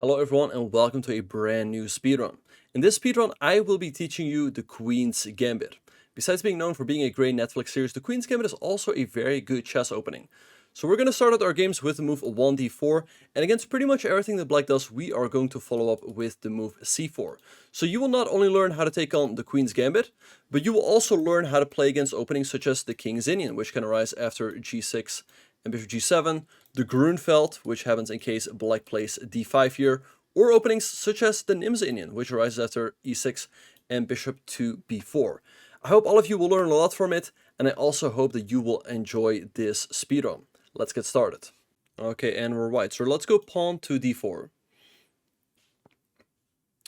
Hello everyone and welcome to a brand new speedrun. In this speedrun I will be teaching you the Queen's Gambit. Besides being known for being a great Netflix series, the Queen's Gambit is also a very good chess opening. So we're going to start out our games with the move 1d4, and against pretty much everything that black does we are going to follow up with the move c4. So you will not only learn how to take on the Queen's Gambit, but you will also learn how to play against openings such as the King's Indian, which can arise after g6 and bishop g7, the Grunfeld, which happens in case black plays d5 here, or openings such as the Nimzo-Indian, which arises after e6 and bishop to b4. I hope all of you will learn a lot from it, and I also hope that you will enjoy this speedrun. Let's get started. Okay, and we're white, so let's go pawn to d4.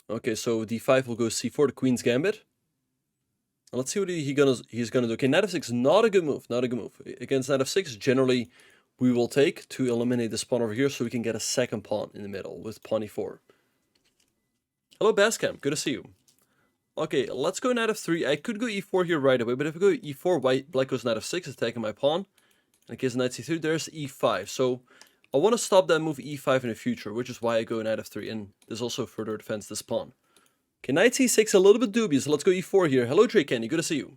Okay, so d5 will go c4, the Queen's Gambit. Let's see what he's gonna do. Okay, knight f6, not a good move, not a good move. Against knight f6, generally we will take to eliminate this pawn over here so we can get a second pawn in the middle with pawn e4. Hello Bascam, good to see you. Okay, let's go knight f3. I could go e4 here right away, but if I go e4, black goes knight f6, attacking my pawn. In case knight c3, there's e5. So I want to stop that move e5 in the future, which is why I go knight f3, and this also further defends this pawn. Okay, knight c6, a little bit dubious. Let's go e4 here. Hello Drake Candy, good to see you.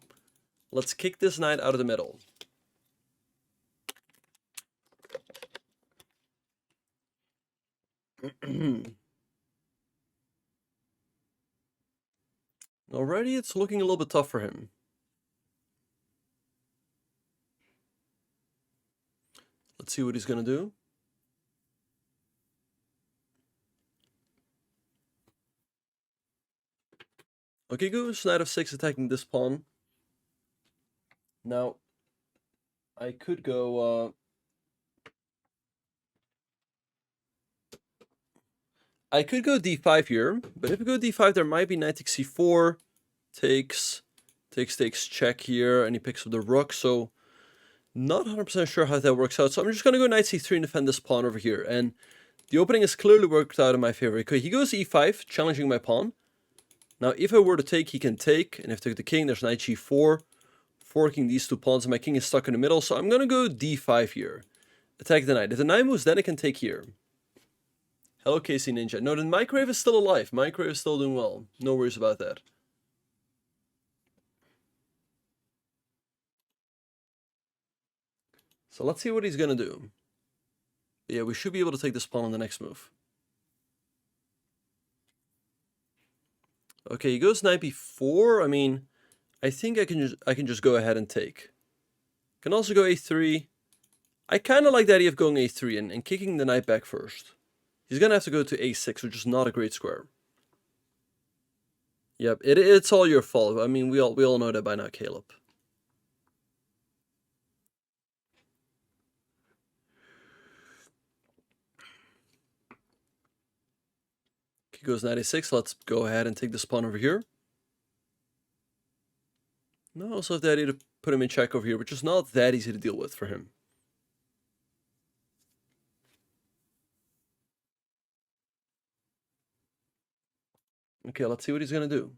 Let's kick this knight out of the middle. Already it's looking a little bit tough for him. Let's see what he's gonna do. Okay, goes knight f6 attacking this pawn. Now, I could go d5 here, but if I go d5, there might be knight takes c4, takes check here, and he picks up the rook, so not 100% sure how that works out. So I'm just going to go knight c3 and defend this pawn over here, and the opening is clearly worked out in my favor. Okay, he goes e5, challenging my pawn. Now, if I were to take, he can take, and if I take the king, there's knight g4, forking these two pawns, and my king is stuck in the middle, so I'm going to go d5 here. Attack the knight. If the knight moves, then I can take here. Hello, Casey Ninja. No, the Microwave is still alive. Microwave is still doing well. No worries about that. So let's see what he's going to do. Yeah, we should be able to take this pawn on the next move. Okay, he goes knight b4. I mean, I think I can just go ahead and take. Can also go a3. I kind of like the idea of going a3 and kicking the knight back first. He's going to have to go to a6, which is not a great square. Yep, it's all your fault. I mean, we all know that by now, Caleb. He goes knight a6. Let's go ahead and take this pawn over here. No, also have the idea to put him in check over here, which is not that easy to deal with for him. Okay, let's see what he's going to do.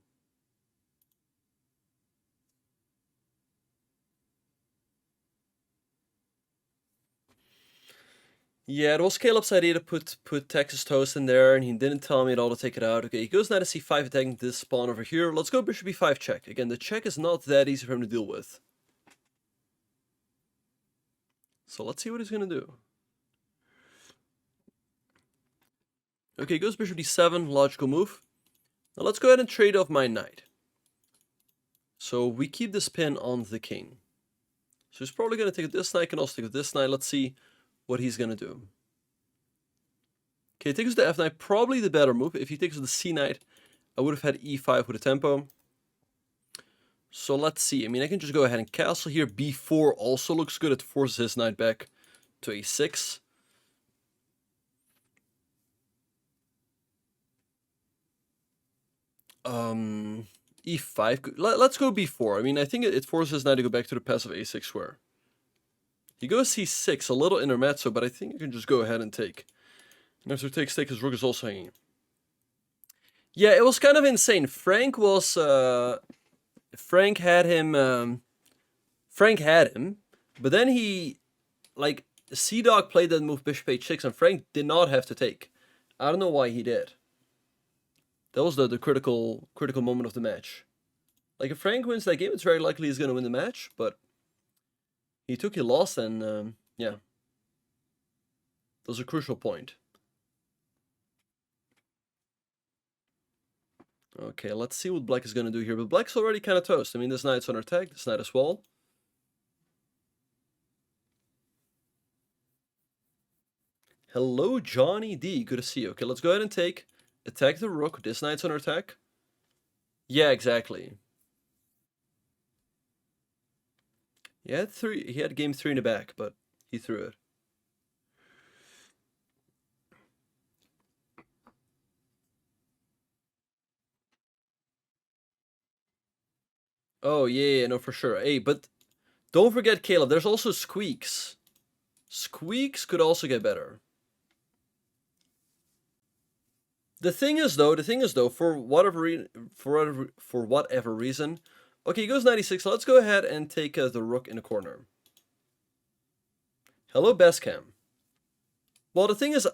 Yeah, it was Caleb's idea to put Texas Toast in there, and he didn't tell me at all to take it out. Okay, he goes knight to c5, attacking this pawn over here. Let's go bishop b5 check. Again, the check is not that easy for him to deal with. So let's see what he's going to do. Okay, goes bishop d7, logical move. Now let's go ahead and trade off my knight. So we keep this pin on the king. So he's probably going to take this knight, can also take this knight. Let's see what he's going to do. Okay, he takes the f knight, probably the better move. If he takes the c knight, I would have had e5 with a tempo. So let's see. I mean, I can just go ahead and castle here. b4 also looks good. It forces his knight back to a6. E5. Let's go b4. I mean, I think it forces his knight to go back to the passive a6 square. He goes c6, a little intermezzo, but I think I can just go ahead and take. And after takes, his rook is also hanging. Yeah, it was kind of insane. Frank had him, but then he, like, C-Dog played that move bishop h6, and Frank did not have to take. I don't know why he did. That was the critical moment of the match. Like, if Frank wins that game, it's very likely he's going to win the match, but he took a loss, and yeah. That was a crucial point. Okay, let's see what black is going to do here. But black's already kind of toast. I mean, this knight's under attack, this knight as well. Hello, Johnny D. Good to see you. Okay, let's go ahead and attack the rook. This knight's under attack. Yeah, exactly. He had game 3 in the back, but he threw it. Oh, yeah, no, for sure. Hey, but don't forget, Caleb, there's also squeaks. Squeaks could also get better. The thing is though, for whatever reason, okay, he goes 96. So let's go ahead and take the rook in the corner. Hello, Bestcam. Well, the thing is,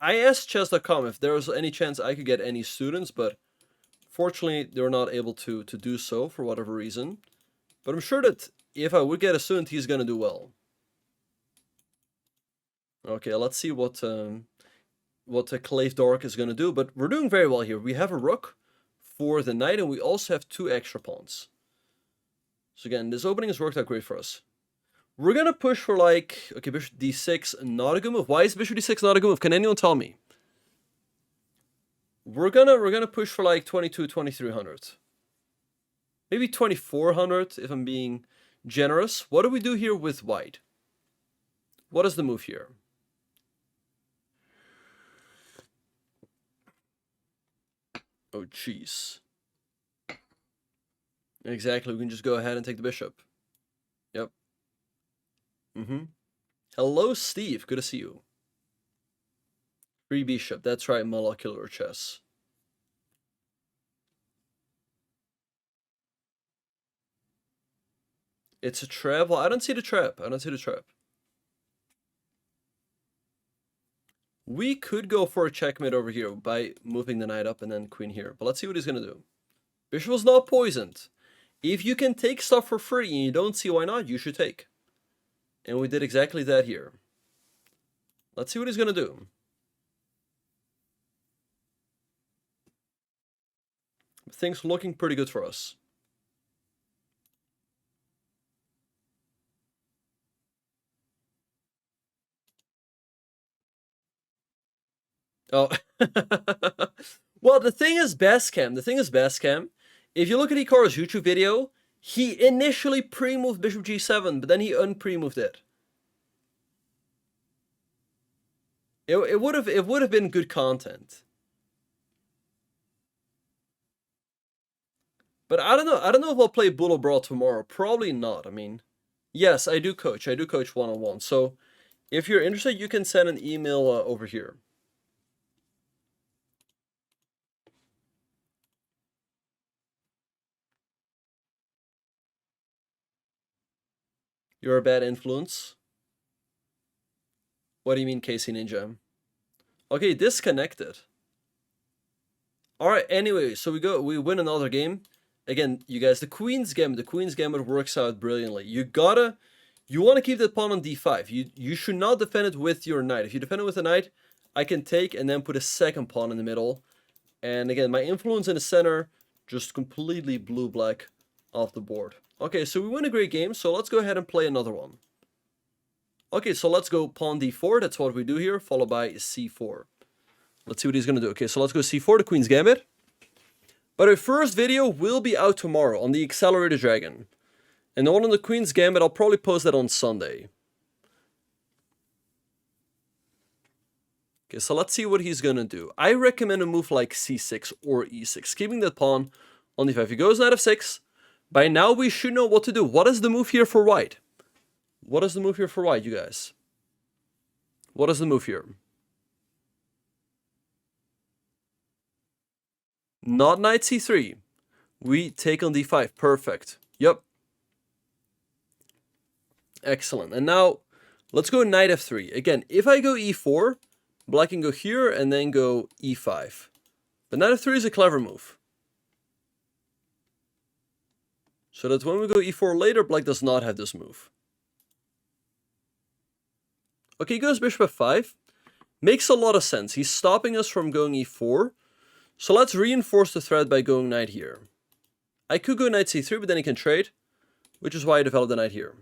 I asked chess.com if there was any chance I could get any students, but fortunately, they were not able to do so for whatever reason. But I'm sure that if I would get a student, he's gonna do well. Okay, let's see what Clave Dork is gonna do. But we're doing very well here. We have a rook for the knight, and we also have 2 extra pawns. So again, this opening has worked out great for us. We're gonna push for, like, okay, bishop d6, not a good move. Why is bishop d6 not a good move? Can anyone tell me? We're gonna push for like 2300. Maybe 2400 if I'm being generous. What do we do here with white? What is the move here? Oh, jeez. Exactly, we can just go ahead and take the bishop. Yep. Hello, Steve. Good to see you. Free bishop. That's right, molecular chess. It's a trap. Well, I don't see the trap. We could go for a checkmate over here by moving the knight up and then queen here. But let's see what he's going to do. Bishop was not poisoned. If you can take stuff for free and you don't see why not, you should take. And we did exactly that here. Let's see what he's going to do. Things looking pretty good for us. Oh. Well, the thing is best cam. If you look at Hikaru's YouTube video, he initially pre-moved bishop g7, but then he unpre-moved it. It would have been good content. But I don't know if I'll play Bull Brawl tomorrow. Probably not. I mean, yes, I do coach one-on-one. So if you're interested, you can send an email over here. You're a bad influence. What do you mean, Casey Ninja? Okay, disconnected. Alright, anyway, so we win another game. Again, you guys, the Queen's Gambit works out brilliantly. You want to keep that pawn on d5. You should not defend it with your knight. If you defend it with a knight, I can take and then put a second pawn in the middle. And again, my influence in the center just completely blew black off the board. Okay, so we win a great game, so let's go ahead and play another one. Okay, so let's go pawn d4, that's what we do here, followed by c4. Let's see what he's going to do. Okay, so let's go c4, the Queen's Gambit. But our first video will be out tomorrow on the Accelerated Dragon. And the one on the Queen's Gambit, I'll probably post that on Sunday. Okay, so let's see what he's going to do. I recommend a move like c6 or e6, keeping that pawn on d5. He goes knight f6. By now, we should know what to do. What is the move here for white? What is the move here for white, you guys? What is the move here? Not knight c3. We take on d5. Perfect. Yep. Excellent. And now, let's go knight f3. Again, if I go e4, Black can go here and then go e5. But knight f3 is a clever move. So that when we go e4 later, black does not have this move. Okay, he goes bishop f5. Makes a lot of sense. He's stopping us from going e4. So let's reinforce the threat by going knight here. I could go knight c3, but then he can trade, which is why I developed the knight here.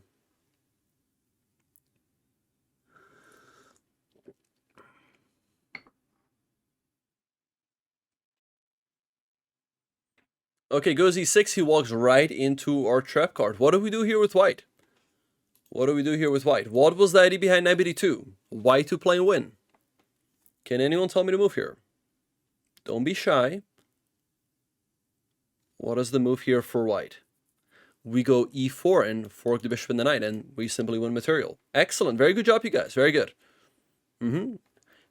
Okay, goes e6, he walks right into our trap card. What do we do here with white? What do we do here with white? What was the idea behind knight b2? White to play and win. Can anyone tell me the move here? Don't be shy. What is the move here for white? We go e4 and fork the bishop and the knight, and we simply win material. Excellent. Very good job, you guys. Very good.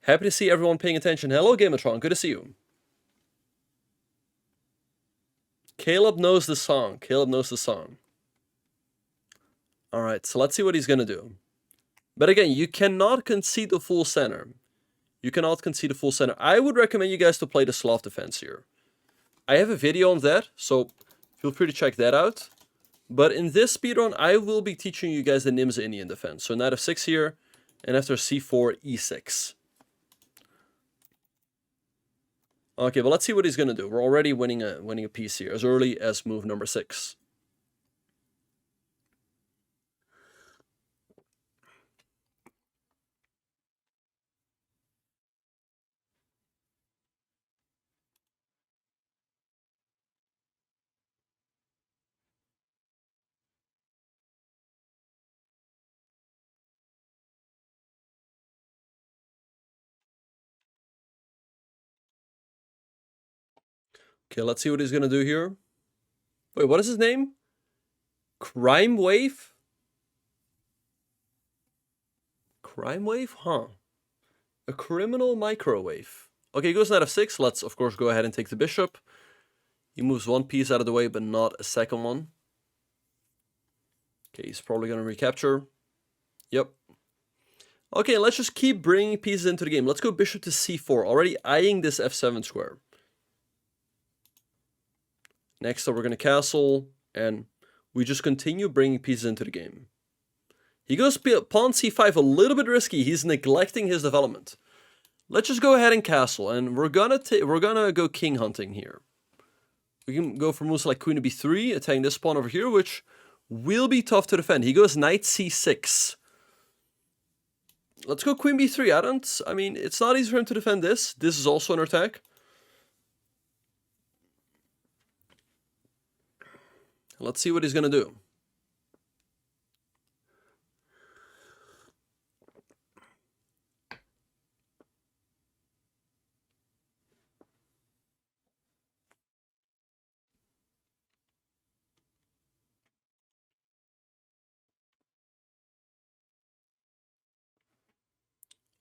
Happy to see everyone paying attention. Hello, Gamatron. Good to see you. Caleb knows the song. Caleb knows the song. All right, so let's see what he's going to do. But again, you cannot concede the full center. You cannot concede the full center. I would recommend you guys to play the Slav Defense here. I have a video on that, so feel free to check that out. But in this speedrun, I will be teaching you guys the Nimzo-Indian Defense. So knight f6 here, and after c4, e6. Okay, well, let's see what he's going to do. We're already winning a piece here, as early as move number 6. Okay, let's see what he's going to do here. Wait, what is his name? Crime Wave? Crime Wave? Huh. A criminal microwave. Okay, he goes knight f6. Let's, of course, go ahead and take the bishop. He moves one piece out of the way, but not a second one. Okay, he's probably going to recapture. Yep. Okay, let's just keep bringing pieces into the game. Let's go bishop to c4. Already eyeing this f7 square. Next up, we're going to castle, and we just continue bringing pieces into the game. He goes pawn c5, a little bit risky. He's neglecting his development. Let's just go ahead and castle, and we're gonna go king hunting here. We can go for moves like queen to b3, attacking this pawn over here, which will be tough to defend. He goes knight c6. Let's go queen b3. I mean, it's not easy for him to defend this. This is also an attack. Let's see what he's going to do.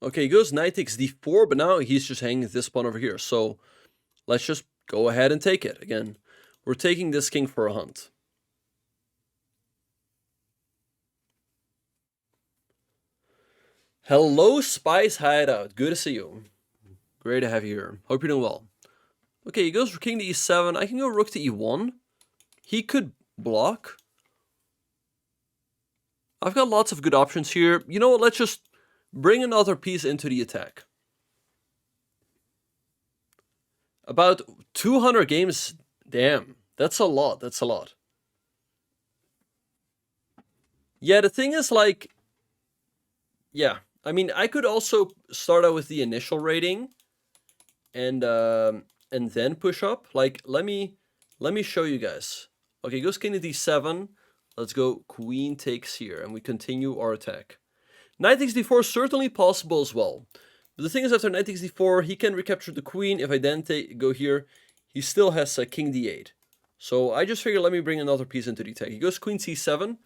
Okay, he goes knight takes d4, but now he's just hanging this pawn over here. So let's just go ahead and take it. Again, we're taking this king for a hunt. Hello, Spice Hideout. Good to see you. Great to have you here. Hope you're doing well. Okay, he goes for king to e7. I can go rook to e1. He could block. I've got lots of good options here. You know what? Let's just bring another piece into the attack. About 200 games. Damn, that's a lot. That's a lot. Yeah, the thing is, like, yeah. I mean, I could also start out with the initial rating, and then push up. Like, let me show you guys. Okay, goes king to d7. Let's go queen takes here, and we continue our attack. Knight takes d4 is certainly possible as well. But the thing is, after knight takes d4, he can recapture the queen. If I then go here, he still has king d8. So I just figured, let me bring another piece into the attack. He goes queen c7.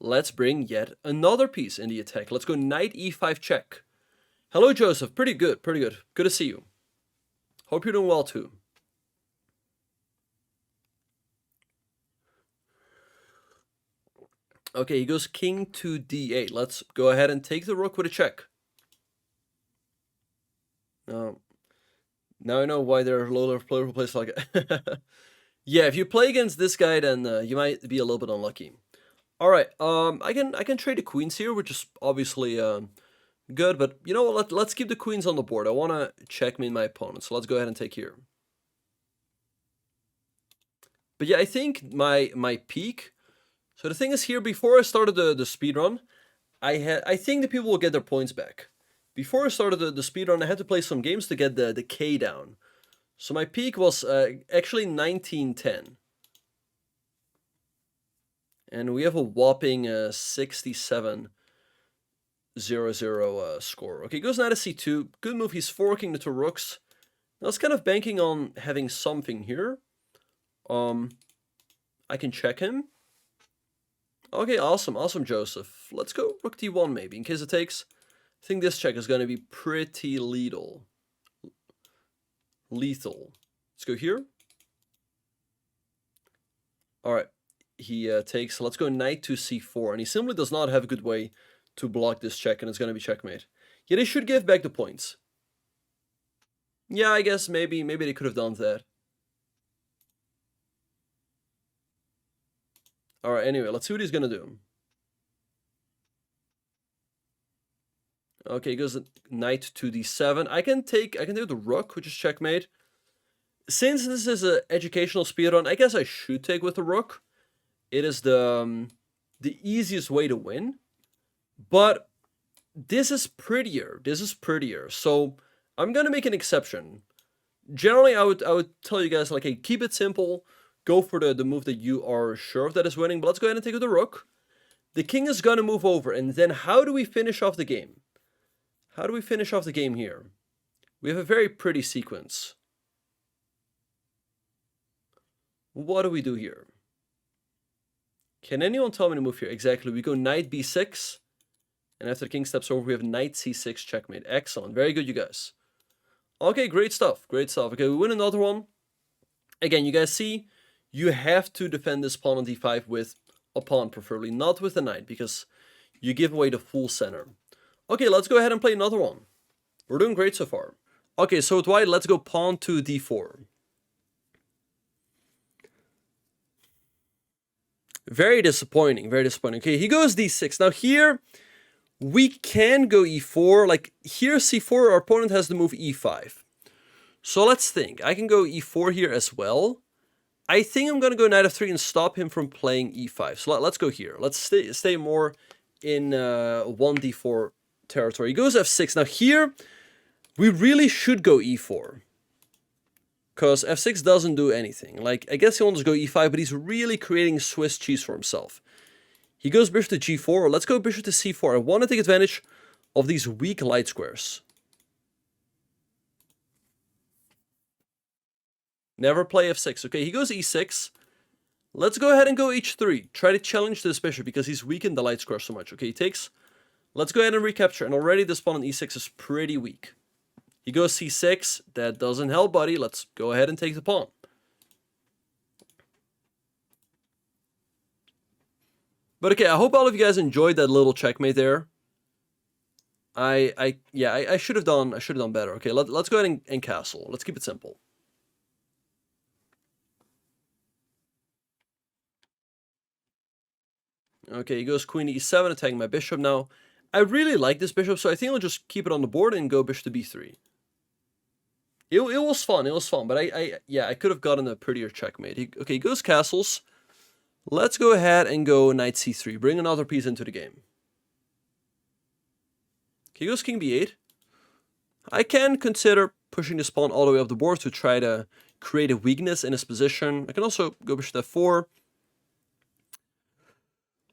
Let's bring yet another piece in the attack. Let's go knight e5 check. Hello, Joseph. Pretty good, pretty good. Good to see you. Hope you're doing well, too. Okay, he goes king to d8. Let's go ahead and take the rook with a check. No. Now I know why there are low level players who play like it. Yeah, if you play against this guy, then you might be a little bit unlucky. All right, I can trade the queens here, which is obviously good, but you know what? Let's keep the queens on the board. I want to checkmate my opponent, so let's go ahead and take here. But yeah, I think my peak. So the thing is here, before I started the speed run, I think the people will get their points back. Before I started the speed run, I had to play some games to get the K down. So my peak was actually 1910. And we have a whopping 67-0-0 score. Okay, goes knight to c2. Good move. He's forking the two rooks. I was kind of banking on having something here. I can check him. Okay, awesome. Awesome, Joseph. Let's go rook d1 maybe, in case it takes. I think this check is going to be pretty lethal. Let's go here. All right. He takes, let's go knight to c4, and he simply does not have a good way to block this check, and it's going to be checkmate. Yeah, they should give back the points. Yeah, I guess maybe they could have done that. All right, anyway, let's see what he's going to do. Okay, he goes knight to d7. I can take the rook, which is checkmate. Since this is an educational speedrun, I guess I should take with the rook. It is the easiest way to win. But this is prettier. So I'm gonna make an exception. Generally, I would tell you guys, like, hey, keep it simple. Go for the move that you are sure of that is winning. But let's go ahead and take with the rook. The king is gonna move over, and then how do we finish off the game? How do we finish off the game here? We have a very pretty sequence. What do we do here? Can anyone tell me to move here? Exactly. We go knight b6. And after the king steps over, we have knight c6 checkmate. Excellent. Very good, you guys. Okay, great stuff. Great stuff. Okay, we win another one. Again, you guys see, you have to defend this pawn on d5 with a pawn, preferably. Not with a knight, because you give away the full center. Okay, let's go ahead and play another one. We're doing great so far. Okay, so with white, let's go pawn to d4. Very disappointing, very disappointing. Okay, he goes d6. Now here, we can go e4. Like, here c4, our opponent has to move e5. So let's think. I can go e4 here as well. I think I'm going to go knight f3 and stop him from playing e5. So let's go here. Let's stay more in 1d4 territory. He goes f6. Now here, we really should go e4. Because f6 doesn't do anything. Like, I guess he wants to go e5, but he's really creating Swiss cheese for himself. He goes bishop to g4. Let's go bishop to c4. I want to take advantage of these weak light squares. Never play f6. Okay, he goes e6. Let's go ahead and go h3. Try to challenge this bishop because he's weakened the light square so much. Okay, he takes. Let's go ahead and recapture. And already this pawn on e6 is pretty weak. He goes c6. That doesn't help, buddy. Let's go ahead and take the pawn. But okay, I hope all of you guys enjoyed that little checkmate there. I should have done better. Okay, let's go ahead and castle. Let's keep it simple. Okay, he goes queen e7, attacking my bishop now. I really like this bishop, so I think I'll just keep it on the board and go bishop to b3. It was fun, but I could have gotten a prettier checkmate. Okay, he goes castles. Let's go ahead and go knight c3. Bring another piece into the game. Okay, he goes king b8. I can consider pushing this pawn all the way up the board to try to create a weakness in his position. I can also go bishop f4.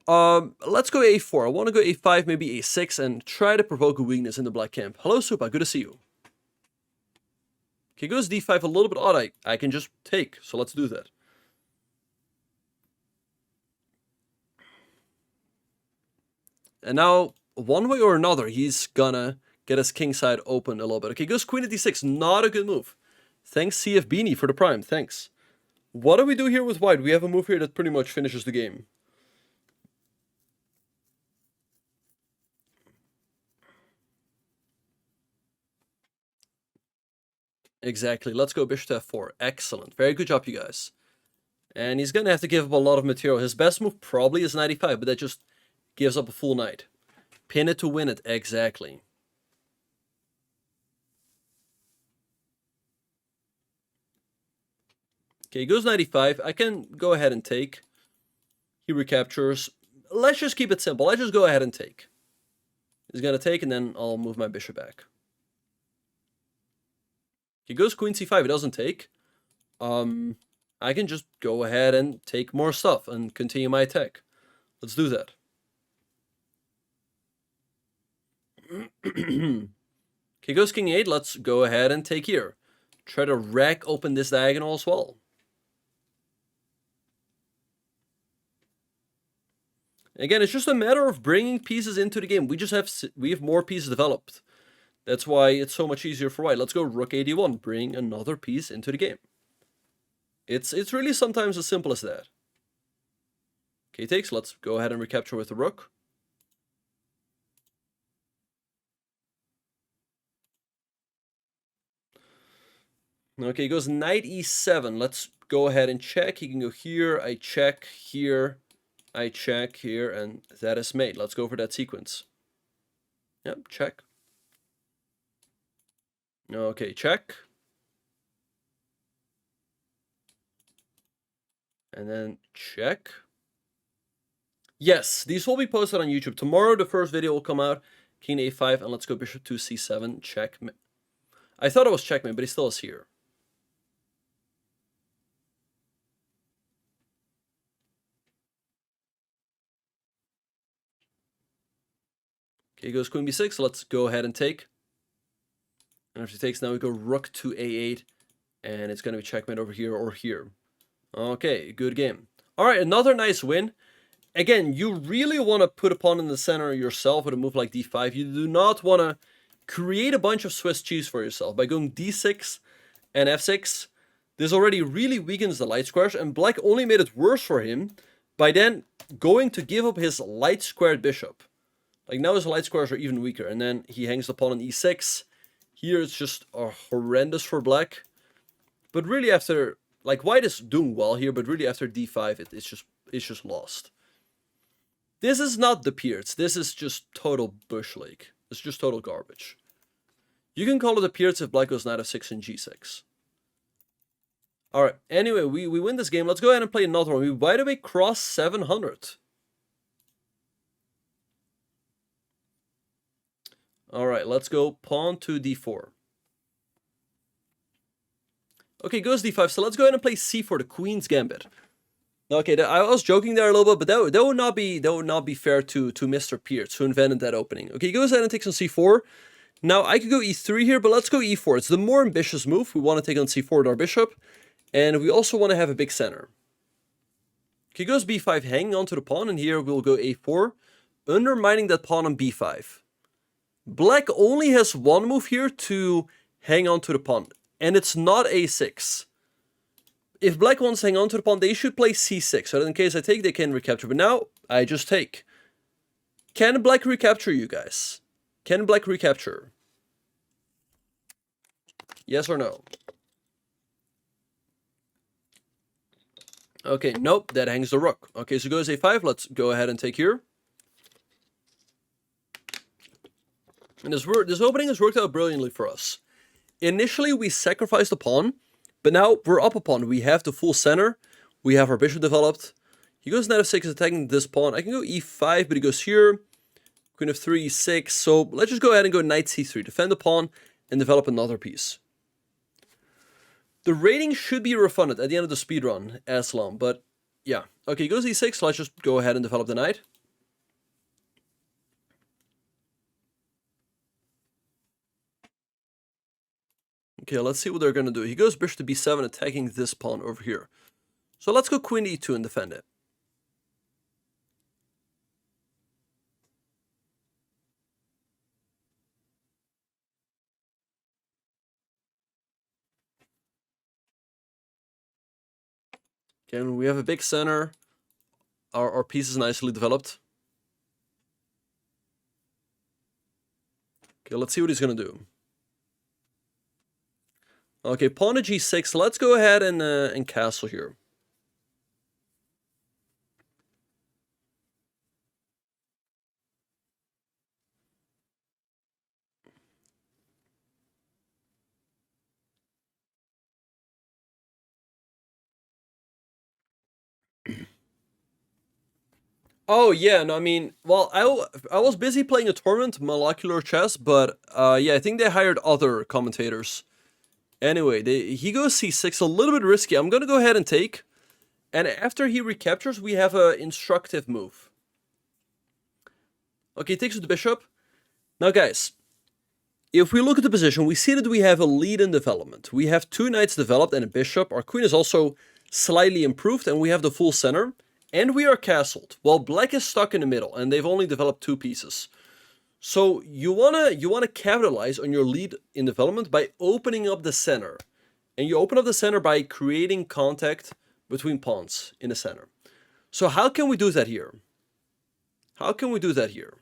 Let's go a4. I want to go a5, maybe a6, and try to provoke a weakness in the black camp. Hello, Supa. Good to see you. Okay, goes d5, a little bit odd. I can just take, so let's do that. And now, one way or another, he's gonna get his king side open a little bit. Okay, goes queen at d6. Not a good move. Thanks, CF Beanie, for the prime. Thanks. What do we do here with white? We have a move here that pretty much finishes the game. Exactly. Let's go bishop to f4. Excellent. Very good job, you guys. And he's going to have to give up a lot of material. His best move probably is knight e5, but that just gives up a full knight. Pin it to win it. Exactly. Okay, he goes knight e5. I can go ahead and take. He recaptures. Let's just keep it simple. Let's just go ahead and take. He's going to take, and then I'll move my bishop back. He goes queen c5. He doesn't take. I can just go ahead and take more stuff and continue my attack. Let's do that. Okay, goes king 8. Let's go ahead and take here. Try to rack open this diagonal as well. Again, it's just a matter of bringing pieces into the game. We have more pieces developed. That's why it's so much easier for white. Let's go rook 81. Bring another piece into the game. It's really sometimes as simple as that. Okay, takes. Let's go ahead and recapture with the rook. Okay, he goes knight e7. Let's go ahead and check. He can go here. I check here. I check here, and that is mate. Let's go for that sequence. Yep, check. Okay, check. And then check. Yes, these will be posted on YouTube. Tomorrow, the first video will come out. King a5, and let's go bishop to c7. Check. I thought it was checkmate, but he still is here. Okay, he goes queen b6. Let's go ahead and take. And after he takes, now we go rook to a8. And it's going to be checkmate over here or here. Okay, good game. All right, another nice win. Again, you really want to put a pawn in the center yourself with a move like d5. You do not want to create a bunch of Swiss cheese for yourself. By going d6 and f6, this already really weakens the light squares. And black only made it worse for him by then going to give up his light squared bishop. Like now his light squares are even weaker. And then he hangs the pawn on e6. Here it's just horrendous for black. But really after, like white is doing well here, but really after d5 it's just lost. This is not the Peerts. This is just total bush league. It's just total garbage. You can call it a Peerts if black goes knight f6 and g6. Alright, anyway, we win this game. Let's go ahead and play another one. We, by the way, cross 700. Alright, let's go pawn to d4. Okay, goes d5. So let's go ahead and play c4, the Queen's Gambit. Okay, I was joking there a little bit, but that would not be fair to Mr. Peerts, who invented that opening. Okay, he goes ahead and takes on c4. Now I could go e3 here, but let's go e4. It's the more ambitious move. We want to take on c4 with our bishop, and we also want to have a big center. Okay, goes b5, hanging onto the pawn, and here we'll go a4, undermining that pawn on b5. Black only has one move here to hang onto the pawn, and it's not a6. If black wants to hang on to the pawn, they should play c6, so that in case I take, they can recapture. But now, I just take. Can black recapture, you guys? Can black recapture? Yes or no? Okay, nope, that hangs the rook. Okay, so goes a5, let's go ahead and take here. And this opening has worked out brilliantly for us. Initially, we sacrificed the pawn, but now we're up a pawn. We have the full center. We have our bishop developed. He goes knight f6, attacking this pawn. I can go e5, but he goes here. Queen f3, e6. So let's just go ahead and go knight c3. Defend the pawn and develop another piece. The rating should be refunded at the end of the speedrun, Aslam. But yeah. Okay, he goes e6. So let's just go ahead and develop the knight. Okay, let's see what they're going to do. He goes bishop to b7, attacking this pawn over here. So let's go queen e2 and defend it. Okay, we have a big center. Our piece is nicely developed. Okay, let's see what he's going to do. Okay, pawn to g6. Let's go ahead and castle here. Oh yeah, no, I mean, well, I was busy playing a tournament, Molecular Chess, but yeah, I think they hired other commentators. Anyway, he goes c6, a little bit risky. I'm gonna go ahead and take, and after he recaptures, we have a instructive move. Okay, he takes with the bishop. Now, guys, if we look at the position, we see that we have a lead in development. We have 2 knights developed and a bishop. Our queen is also slightly improved, and we have the full center. And we are castled, while black is stuck in the middle, and they've only developed 2 pieces. So you wanna capitalize on your lead in development by opening up the center. And you open up the center by creating contact between pawns in the center. So how can we do that here? How can we do that here?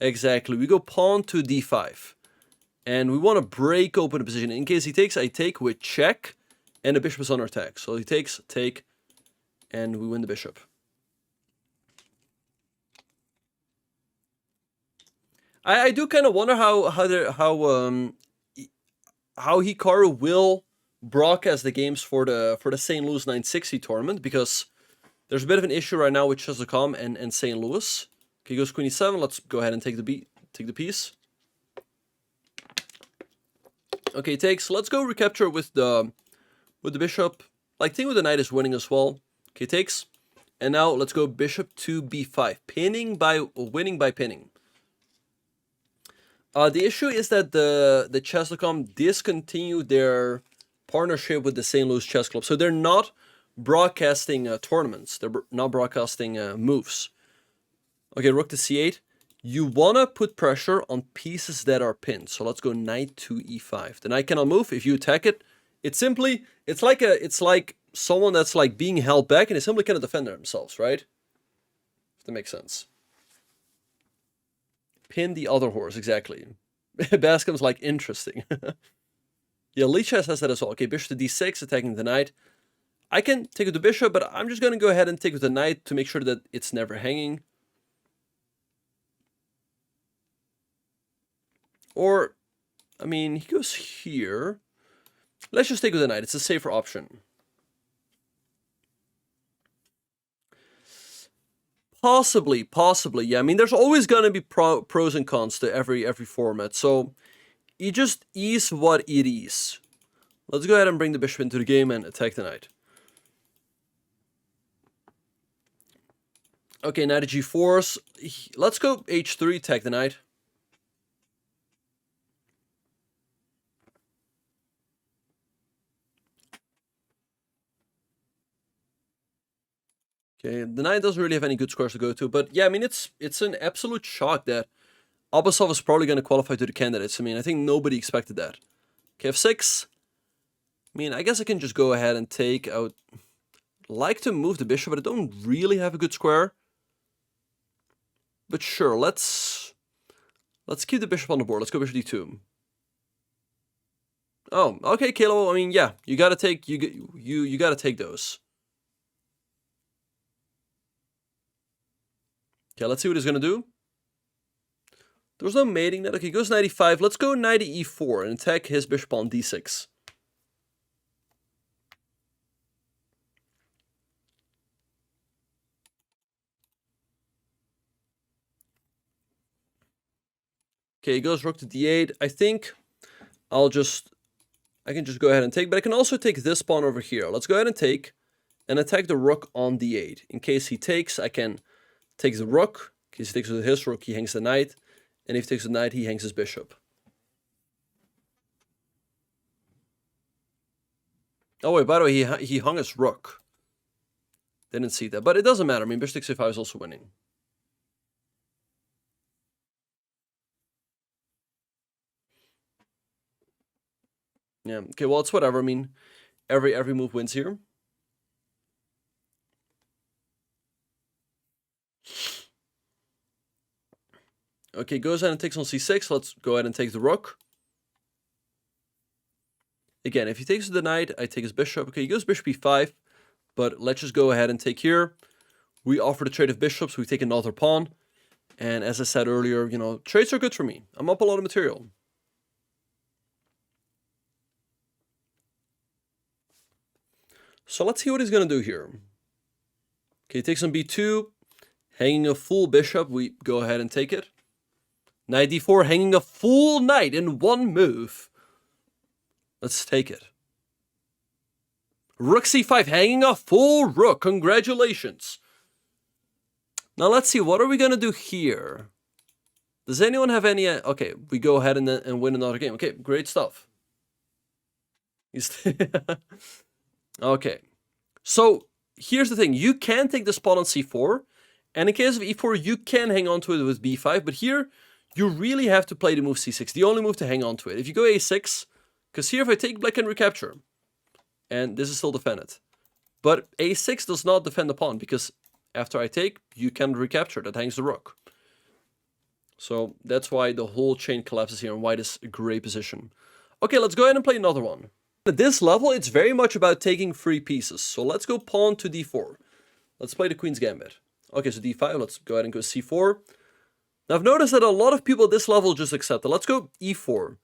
Exactly, we go pawn to d5. And we want to break open the position. In case he takes, I take with check, and the bishop is under attack. So he takes, take, and we win the bishop. I do kind of wonder how Hikaru will broadcast the games for the St. Louis 960 tournament, because there's a bit of an issue right now with chess.com and St. Louis. Okay, goes queen e7. Let's go ahead and take the piece. Okay, takes. Let's go recapture with the bishop. Like, thing with the knight is winning as well. Okay, takes. And now let's go bishop to b5, winning by pinning. The issue is that the chess.com discontinued their partnership with the St. Louis Chess Club, so they're not broadcasting tournaments. They're not broadcasting moves. Okay, rook to c8. You wanna put pressure on pieces that are pinned. So let's go knight to e5. The knight cannot move. If you attack it, it's like someone that's like being held back, and they simply cannot defend themselves, right? If that makes sense. Pin the other horse, exactly. Bascom's like, interesting. Yeah, Lichess has that as well. Okay, bishop to d6, attacking the knight. I can take with the bishop, but I'm just gonna go ahead and take with the knight to make sure that it's never hanging. Or, I mean, he goes here. Let's just take with the knight. It's a safer option. Possibly. Yeah, I mean, there's always going to be pros and cons to every format. So, you just ease what it is. Let's go ahead and bring the bishop into the game and attack the knight. Okay, knight to g4. Let's go h3, attack the knight. Okay, the knight doesn't really have any good squares to go to, but yeah, I mean, it's an absolute shock that Abasov is probably going to qualify to the candidates. I mean, I think nobody expected that. Okay, f6. I mean, I guess I can just go ahead and take. I would like to move the bishop, but I don't really have a good square. But sure, let's keep the bishop on the board. Let's go bishop d2. Oh, okay, Kalo. I mean, yeah, you gotta take you gotta take those. Okay, let's see what he's gonna do. There was no mating net. Okay, he goes knight e5. Let's go knight to e4 and attack his bishop on d6. Okay, he goes rook to d8. I think I can just go ahead and take, but I can also take this pawn over here. Let's go ahead and take and attack the rook on d8. In case he takes, I can take the rook. In case he takes with his rook, he hangs the knight. And if he takes the knight, he hangs his bishop. Oh wait, by the way, he hung his rook. Didn't see that, but it doesn't matter. I mean, bishop takes a5 is also winning. Yeah, okay, well, it's whatever. I mean, every move wins here. Okay, goes ahead and takes on c6. Let's go ahead and take the rook. Again, if he takes the knight, I take his bishop. Okay, he goes bishop e5, but let's just go ahead and take here. We offer the trade of bishops, we take another pawn. And as I said earlier, you know, trades are good for me. I'm up a lot of material. So let's see what he's going to do here. Okay, he takes on b2, hanging a full bishop. We go ahead and take it. Knight d4, hanging a full knight in one move. Let's take it. Rook c5, hanging a full rook. Congratulations. Now let's see, what are we going to do here? Does anyone have any... Okay, we go ahead and win another game. Okay, great stuff. Okay, so here's the thing. You can take this pawn on c4, and in case of e4, you can hang on to it with b5, but here, you really have to play the move c6, the only move to hang on to it. If you go a6, because here if I take, black can recapture, and this is still defended. But a6 does not defend the pawn, because after I take, you can recapture, that hangs the rook. So that's why the whole chain collapses here, and white is a great position. Okay, let's go ahead and play another one. At this level, it's very much about taking free pieces. So let's go pawn to d4. Let's play the Queen's Gambit. Okay, so d5, let's go ahead and go c4. Now I've noticed that a lot of people at this level just accept it. Let's go e4.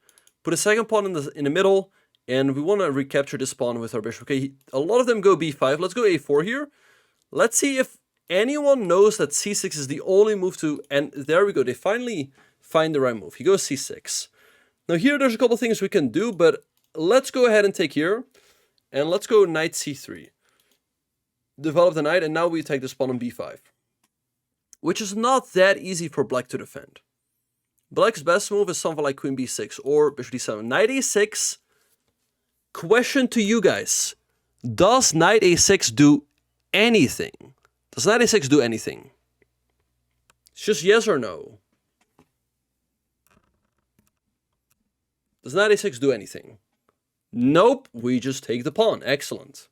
Put a second pawn in the middle, and we want to recapture this pawn with our bishop. Okay, a lot of them go b5. Let's go a4 here. Let's see if anyone knows that c6 is the only move to... And there we go, they finally find the right move. He goes c6. Now here there's a couple things we can do, but let's go ahead and take here. And let's go knight c3. Develop the knight, and now we take this pawn on b5. Which is not that easy for black to defend. Black's best move is something like queen b6 or bishop d7. Knight a6. Question to you guys. Does knight a6 do anything? Does knight a6 do anything? It's just yes or no. Does knight a6 do anything? Nope, we just take the pawn. Excellent.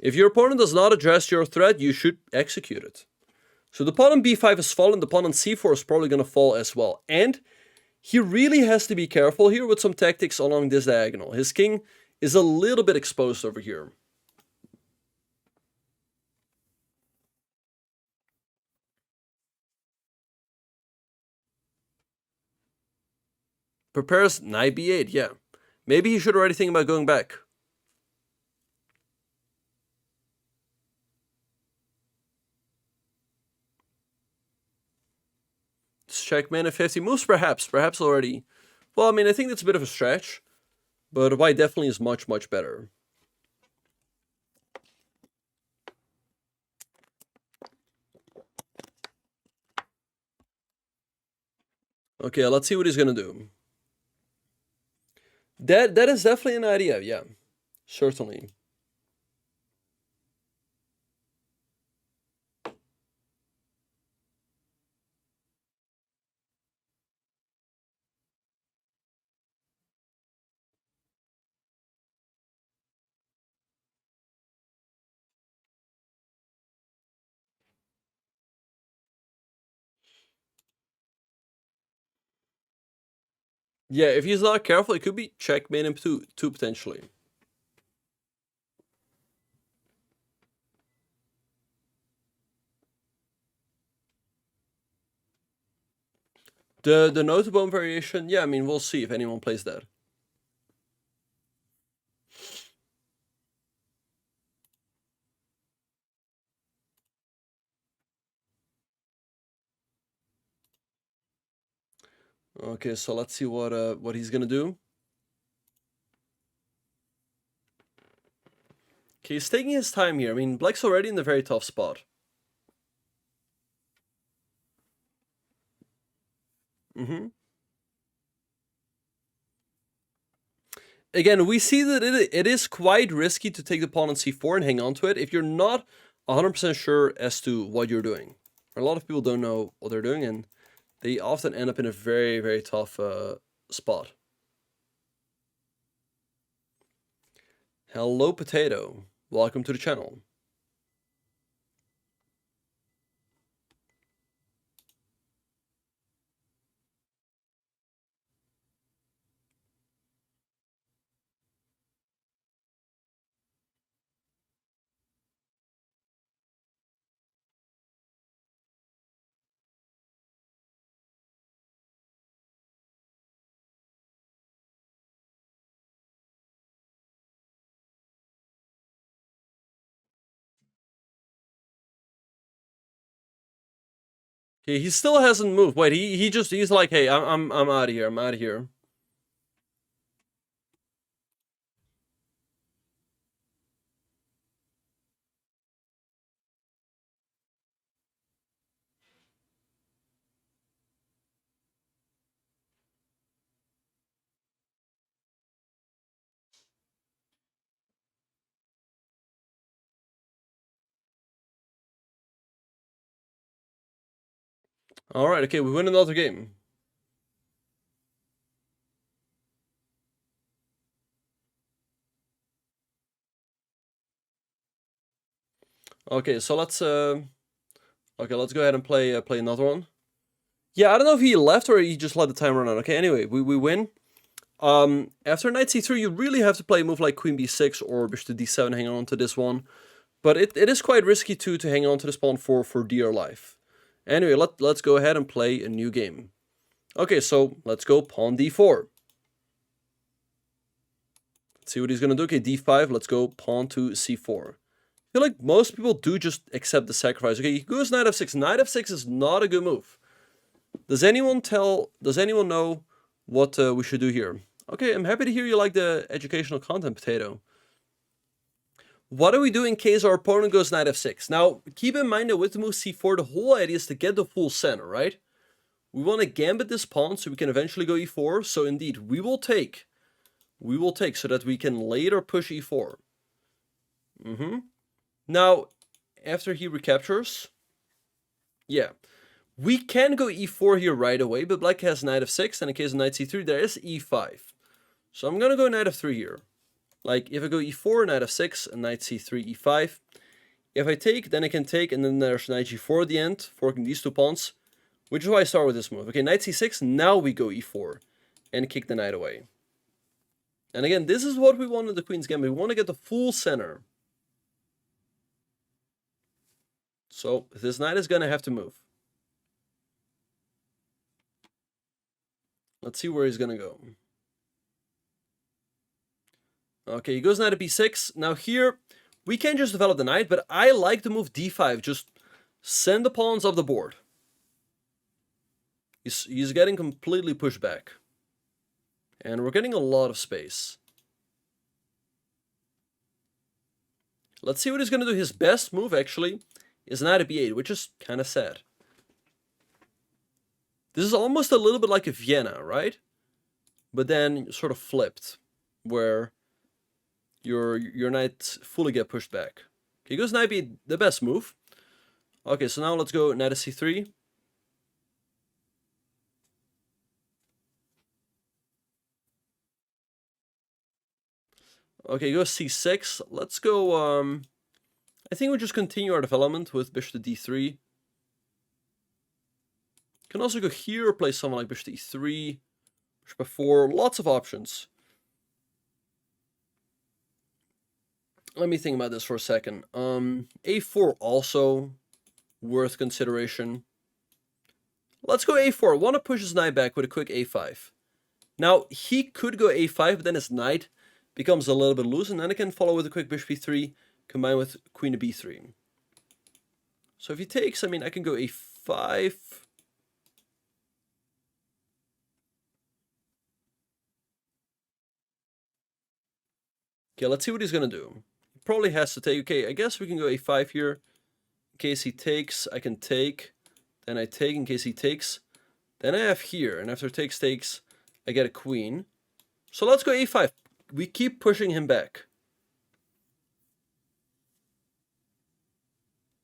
If your opponent does not address your threat, you should execute it. So the pawn on b5 has fallen, the pawn on c4 is probably going to fall as well. And he really has to be careful here with some tactics along this diagonal. His king is a little bit exposed over here. Prepares knight b8, yeah. Maybe he should already think about going back. Checkmate at 50 moves, perhaps already. Well, I mean, I think that's a bit of a stretch, but white definitely is much, much better. Okay, let's see what he's gonna do. That is definitely an idea, yeah, certainly. Yeah, if he's not careful, it could be checkmate him too potentially. The notable variation, yeah, I mean, we'll see if anyone plays that. Okay, so let's see what he's gonna do. Okay, he's taking his time here. I mean, black's already in a very tough spot. Again, we see that it is quite risky to take the pawn on c4 and hang on to it if you're not 100% sure as to what you're doing. A lot of people don't know what they're doing, and they often end up in a very, very tough spot. Hello, Potato. Welcome to the channel. Okay, he still hasn't moved. Wait, he's like, hey, I'm out of here. I'm out of here. All right, okay, we win another game. Okay, so let's go ahead and play another one. Yeah, I don't know if he left or he just let the time run out. Okay, anyway, we win. After knight c3, you really have to play a move like queen b6 or bishop to d7, hang on to this one. But it is quite risky too to hang on to this pawn for dear life. Anyway, let's go ahead and play a new game. Okay, so let's go pawn d4. Let's see what he's gonna do. Okay, d5, let's go pawn to c4. I feel like most people do just accept the sacrifice. Okay, he goes knight f6. Knight f6 is not a good move. Does anyone know what we should do here? Okay, I'm happy to hear you like the educational content, Potato. What do we do in case our opponent goes knight f6? Now, keep in mind that with the move c4, the whole idea is to get the full center, right? We want to gambit this pawn so we can eventually go e4. So indeed, we will take so that we can later push e4. Now, after he recaptures, yeah, we can go e4 here right away, but black has knight f6, and in case of knight c3, there is e5. So I'm gonna go knight f3 here. Like, if I go e4, knight f6, and knight c3, e5. If I take, then I can take, and then there's knight g4 at the end, forking these two pawns, which is why I start with this move. Okay, knight c6, now we go e4, and kick the knight away. And again, this is what we want in the Queen's Gambit. We want to get the full center. So this knight is going to have to move. Let's see where he's going to go. Okay, he goes knight to b6. Now here, we can just develop the knight, but I like the move d5. Just send the pawns off the board. He's getting completely pushed back. And we're getting a lot of space. Let's see what he's going to do. His best move, actually, is knight to b8, which is kind of sad. This is almost a little bit like a Vienna, right? But then sort of flipped, where your knight fully get pushed back. Okay, goes knight b8, the best move. Okay, so now let's go knight to c3. Okay, go c6. Let's go, I think we just continue our development with bishop to d3. Can also go here or play something like bishop to e3, bishop f4, lots of options. Let me think about this for a second. a4 also worth consideration. Let's go a4. I want to push his knight back with a quick a5. Now, he could go a5, but then his knight becomes a little bit loose, and then I can follow with a quick bishop e3, combined with queen to b3. So if he takes, I mean, I can go a5. Okay, let's see what he's going to do. He probably has to take. Okay, I guess we can go a5 here. In case he takes, I can take. Then I take in case he takes. Then I have here, and after takes, I get a queen. So let's go a5. We keep pushing him back.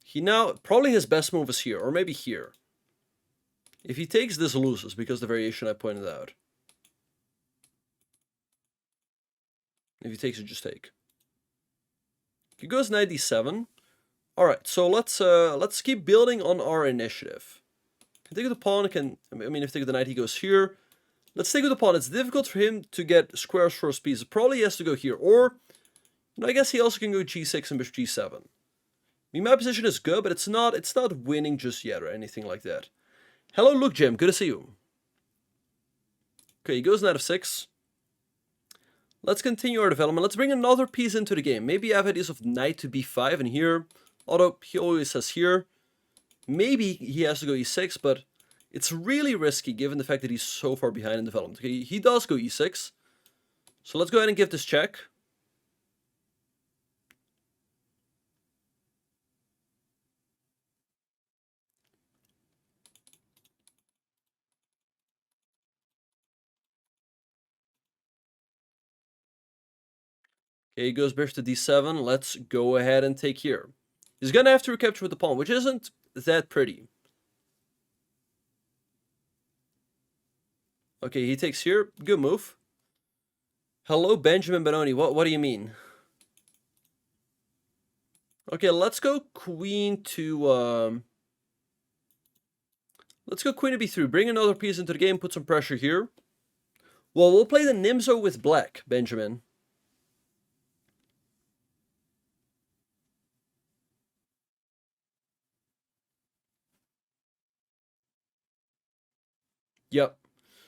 He now, probably his best move is here, or maybe here. If he takes, this loses, because the variation I pointed out. If he takes, you just take. He goes knight d7. Alright, so let's keep building on our initiative. Can take the pawn, if take the knight, he goes here. Let's take with the pawn. It's difficult for him to get squares for his pieces. Probably he has to go here. Or, I guess he also can go g6 and bishop g7. I mean, my position is good, but it's not winning just yet or anything like that. Hello, Luke Jim. Good to see you. Okay, he goes knight f6. Let's continue our development. Let's bring another piece into the game. Maybe I have ideas of knight to b5 and here. Although he always says here. maybe he has to go e6, but it's really risky given the fact that he's so far behind in development. Okay, he does go e6. So let's go ahead and give this check. Okay, he goes bishop to d7. Let's go ahead and take here. He's going to have to recapture with the pawn, which isn't that pretty. Okay, he takes here. Good move. Hello, Benjamin Benoni. What do you mean? Okay, let's go queen to... let's go queen to b3. Bring another piece into the game. Put some pressure here. Well, we'll play the Nimzo with black, Benjamin. Yep.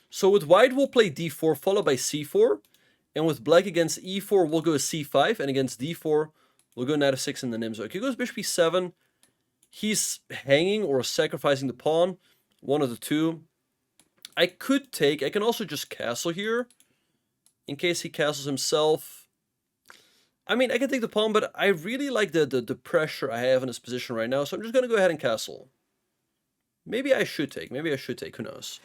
So with white, we'll play d4 followed by c4. And with black against e4, we'll go c5. And against d4, we'll go knight f6 in the Nimzo. Okay, goes bishop e7. He's hanging or sacrificing the pawn. One of the two. I could take... I can also just castle here. In case he castles himself. I mean, I can take the pawn, but I really like the pressure I have in this position right now. So I'm just going to go ahead and castle. Maybe I should take. Maybe I should take. Who knows?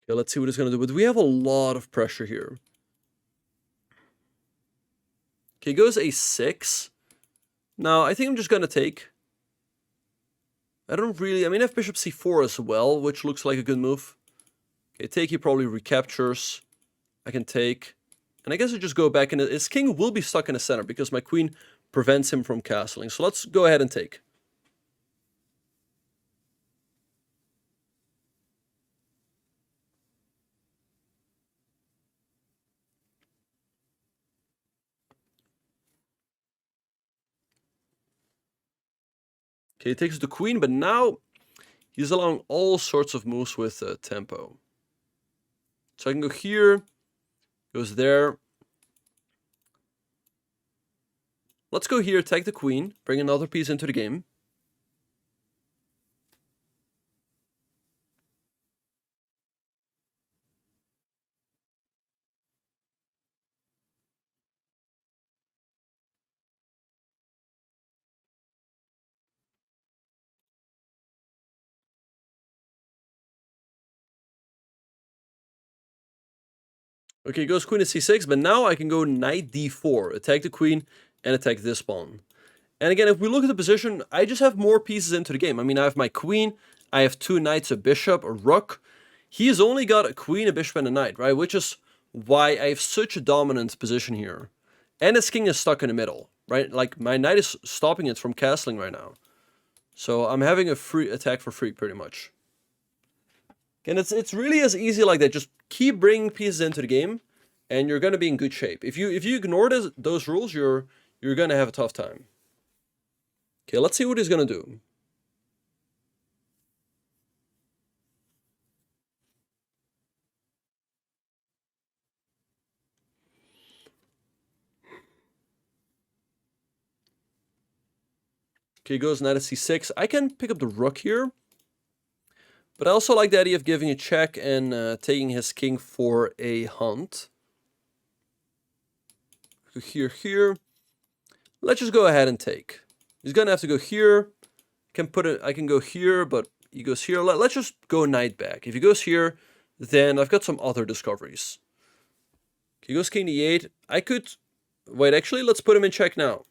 Okay, let's see what it's going to do. But we have a lot of pressure here. Okay, goes a6. Now, I think I'm just going to take. I don't really... I mean, I have bishop c4 as well, which looks like a good move. Okay, take, he probably recaptures. I can take. And I guess I just go back in. His king will be stuck in the center because my queen prevents him from castling. So let's go ahead and take. Okay, he takes the queen, but now he's allowing all sorts of moves with tempo. So I can go here, goes there. Let's go here, take the queen, bring another piece into the game. Okay, goes queen to c6, but now I can go knight d4, attack the queen, and attack this pawn. And again, if we look at the position, I just have more pieces into the game. I mean, I have my queen, I have two knights, a bishop, a rook. He's only got a queen, a bishop, and a knight, right? Which is why I have such a dominant position here. And his king is stuck in the middle, right? Like, my knight is stopping it from castling right now. So I'm having a free attack for free, pretty much. And it's really as easy like that. Just keep bringing pieces into the game, and you're going to be in good shape. If you ignore those rules, you're going to have a tough time. Okay, let's see what he's going to do. Okay, goes knight to c6. I can pick up the rook here. But I also like the idea of giving a check and taking his king for a hunt. Here. Let's just go ahead and take. He's going to have to go here. I can go here, but he goes here. Let's just go knight back. If he goes here, then I've got some other discoveries. He goes king d8. I could... Wait, actually, let's put him in check now.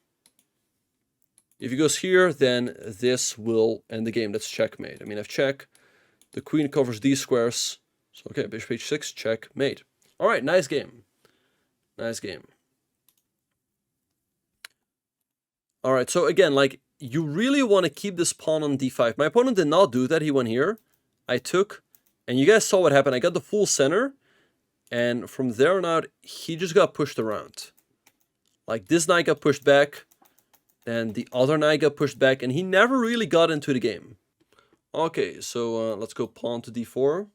If he goes here, then this will end the game. That's checkmate. I mean, I've check. The queen covers these squares. So, okay, bishop h6, checkmate. All right, nice game. Nice game. All right, so again, like, you really want to keep this pawn on d5. My opponent did not do that. He went here. I took, and you guys saw what happened. I got the full center, And from there on out, he just got pushed around. Like, this knight got pushed back, and the other knight got pushed back, and he never really got into the game. Okay, so let's go pawn to d4.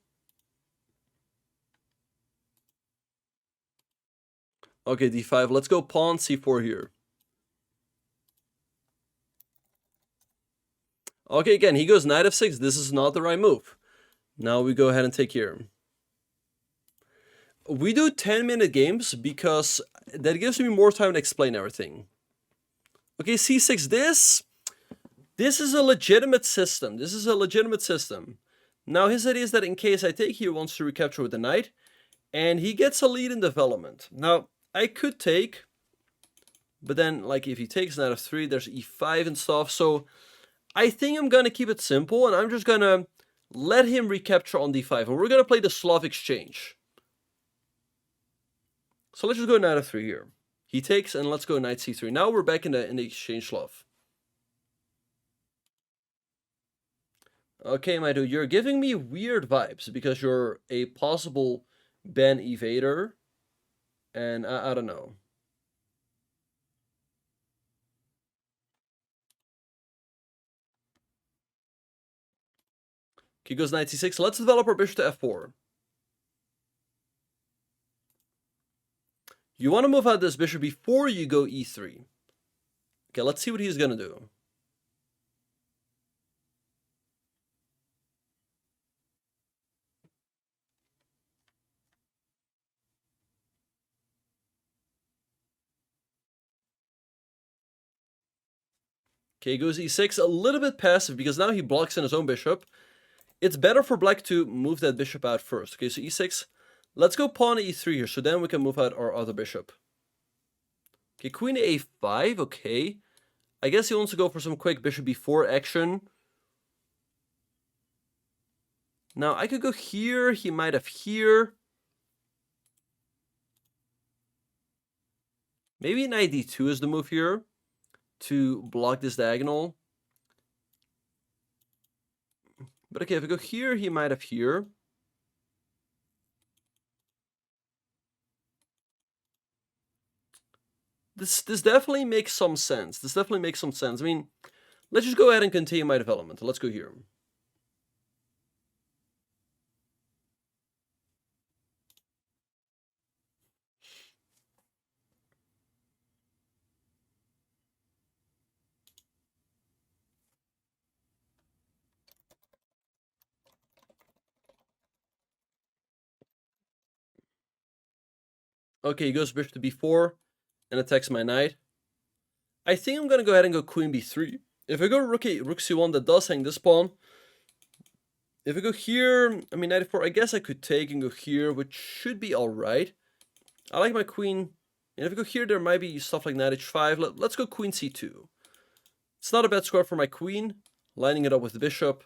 Okay, d5. Let's go pawn c4 here. Okay, again, he goes knight f6. This is not the right move. Now we go ahead and take here. We do 10-minute games because that gives me more time to explain everything. Okay, c6. This is a legitimate system. This is a legitimate system. Now, his idea is that in case I take, he wants to recapture with the knight, and he gets a lead in development. Now, I could take, but then, like, if he takes knight f3, there's e5 and stuff. So I think I'm gonna keep it simple, and I'm just gonna let him recapture on d5, and we're gonna play the Slav exchange. So let's just go knight f3 here. He takes, and let's go knight c3. Now we're back in the exchange Slav. Okay, my dude, you're giving me weird vibes because you're a possible Ben evader, and I don't know. Okay, goes knight c6. Let's develop our bishop to f4. You want to move out this bishop before you go e3. Okay, let's see what he's going to do. Okay, he goes e6, a little bit passive because now he blocks in his own bishop. It's better for black to move that bishop out first. Okay, so e6. Let's go pawn e3 here, so then we can move out our other bishop. Okay, queen a5, okay. I guess he wants to go for some quick bishop b4 action. Now, I could go here, he might have here. Maybe knight d2 is the move here to block this diagonal. But okay, if I go here, he might have here. This definitely makes some sense. This definitely makes some sense. I mean, let's just go ahead and continue my development. Let's go here. Okay, he goes bishop to b4 and attacks my knight. I think I'm going to go ahead and go queen b3. If I go rook c1, that does hang this pawn. If I go here, I mean, knight f4, I guess I could take and go here, which should be all right. I like my queen. And if I go here, there might be stuff like knight h5. Let's go queen c2. It's not a bad square for my queen. Lining it up with the bishop.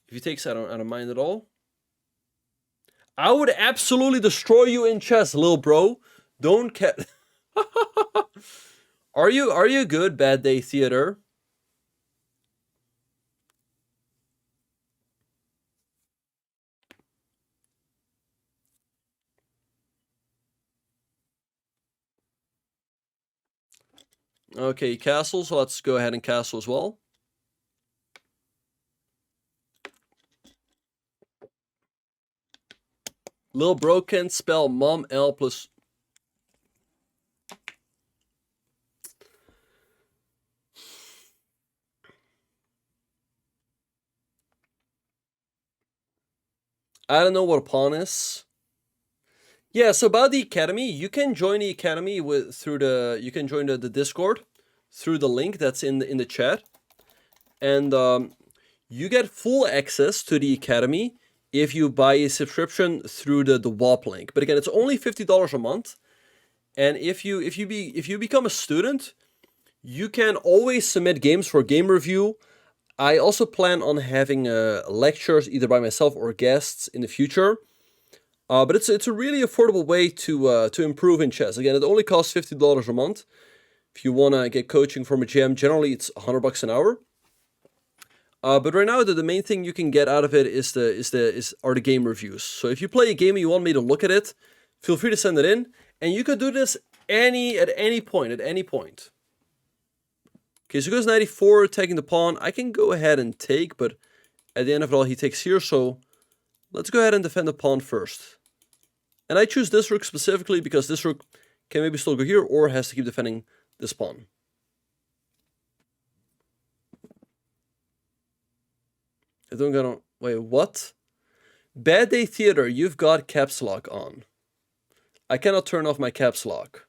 If he takes, I don't mind at all. I would absolutely destroy you in chess, little bro. Don't care. Are you good, Bad Day Theater? Okay, castle, so let's go ahead and castle as well. Lil bro can spell mom L plus. I don't know what a pawn is. Yeah, so about the academy, you can join the academy you can join the Discord through the link that's in the chat, and you get full access to the academy if you buy a subscription through the WAP link. But again, it's only $50 a month, and if you become a student, you can always submit games for game review. I also plan on having lectures either by myself or guests in the future. But it's a really affordable way to improve in chess. Again, it only costs $50 a month. If you want to get coaching from a gym, generally it's $100 an hour. But right now, the main thing you can get out of it are the game reviews. So if you play a game and you want me to look at it, feel free to send it in. And you could do this at any point. Okay, so he goes 94, taking the pawn. I can go ahead and take, but at the end of it all, he takes here. So let's go ahead and defend the pawn first. And I choose this rook specifically because this rook can maybe still go here or has to keep defending this pawn. I don't gonna wait, what? Bad Day Theater, you've got caps lock on. I cannot turn off my caps lock.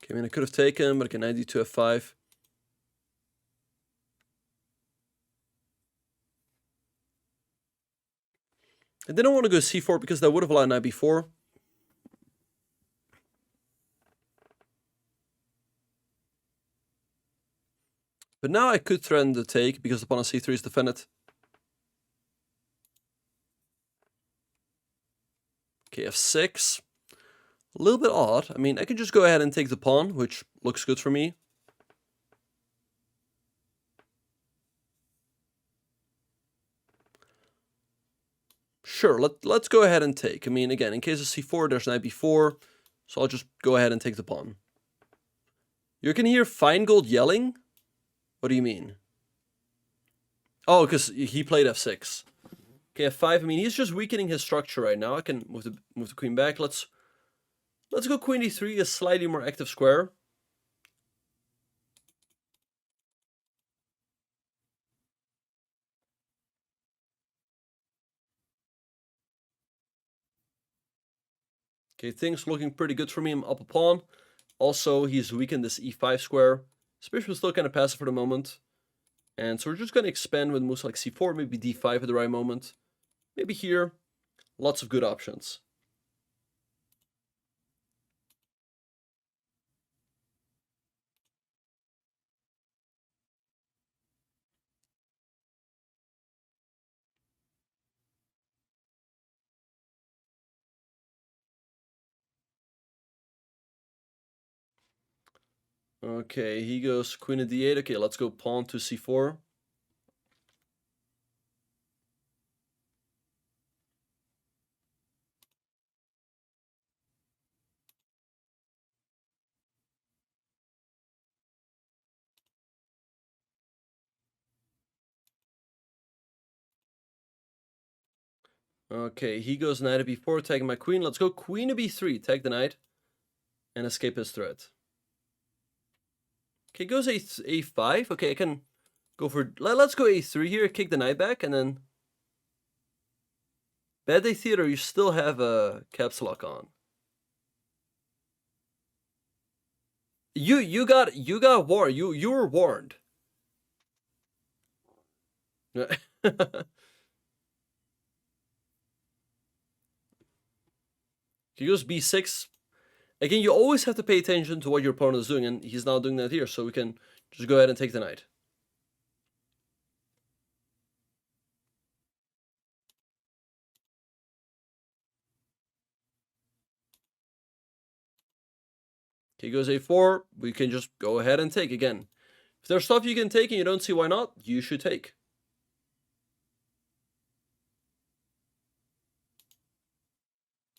Okay, I mean I could have taken, but I can knight d2 f5. I didn't want to go c4 because that would have allowed knight b4. But now I could threaten the take because the pawn on c3 is defended. Okay, f6. A little bit odd. I mean, I could just go ahead and take the pawn, which looks good for me. Sure, let's go ahead and take. I mean, again, in case of c4, there's knight b4, so I'll just go ahead and take the pawn. You can hear Feingold yelling? What do you mean? Oh, because he played f6. Okay, f5. I mean, he's just weakening his structure right now. I can move the queen back. Let's go queen d3, a slightly more active square. Okay, things looking pretty good for me. I'm up a pawn. Also, he's weakened this e5 square. His bishop is still kind of passive for the moment. And so we're just going to expand with moves like c4, maybe d5 at the right moment. Maybe here. Lots of good options. Okay, he goes queen to d8. Okay, let's go pawn to c4. Okay, he goes knight to b4, taking my queen. Let's go queen to b3, take the knight, and escape his threat. Okay, goes a5. Okay, I can go for... Let's go a3 here, kick the knight back, and then... Bad Day Theater, you still have a caps lock on. You got warned. You were warned. He goes b6. Again, you always have to pay attention to what your opponent is doing, and he's now doing that here, so we can just go ahead and take the knight. He goes a4, we can just go ahead and take again. If there's stuff you can take and you don't see why not, you should take.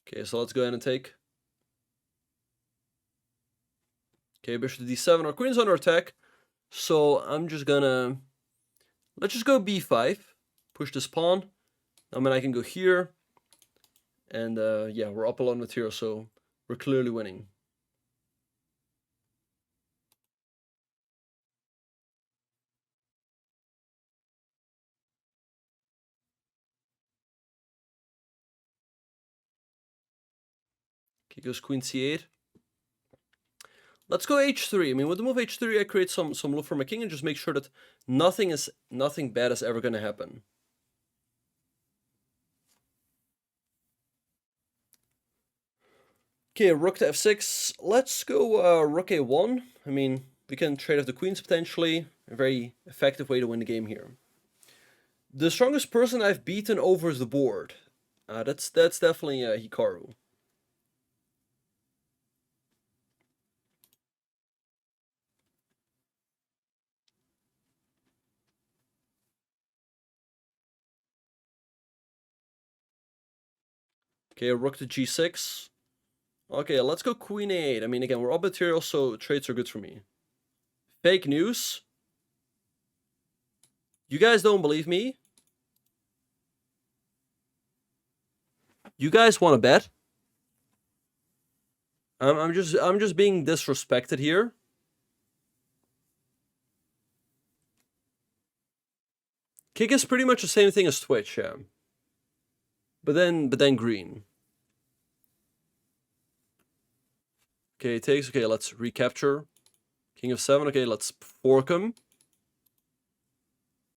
Okay, so let's go ahead and take. Okay, bishop to d7, our queen's under attack. So I'm just gonna... Let's just go b5, push this pawn. I mean, I can go here. And yeah, we're up a lot of material, so we're clearly winning. Okay, goes queen c8. Let's go h3. I mean, with the move h3, I create some loop for my king and just make sure that nothing bad is ever going to happen. Okay, rook to f6. Let's go rook a1. I mean, we can trade off the queens potentially. A very effective way to win the game here. The strongest person I've beaten over the board. That's definitely Hikaru. Okay, rook to g6. Okay, let's go queen a8. I mean, again, we're up material, so trades are good for me. Fake news. You guys don't believe me? You guys want to bet? I'm just being disrespected here. Kick is pretty much the same thing as Twitch, yeah. But then green. Okay, takes. Okay, let's recapture. King of 7. Okay, let's fork him.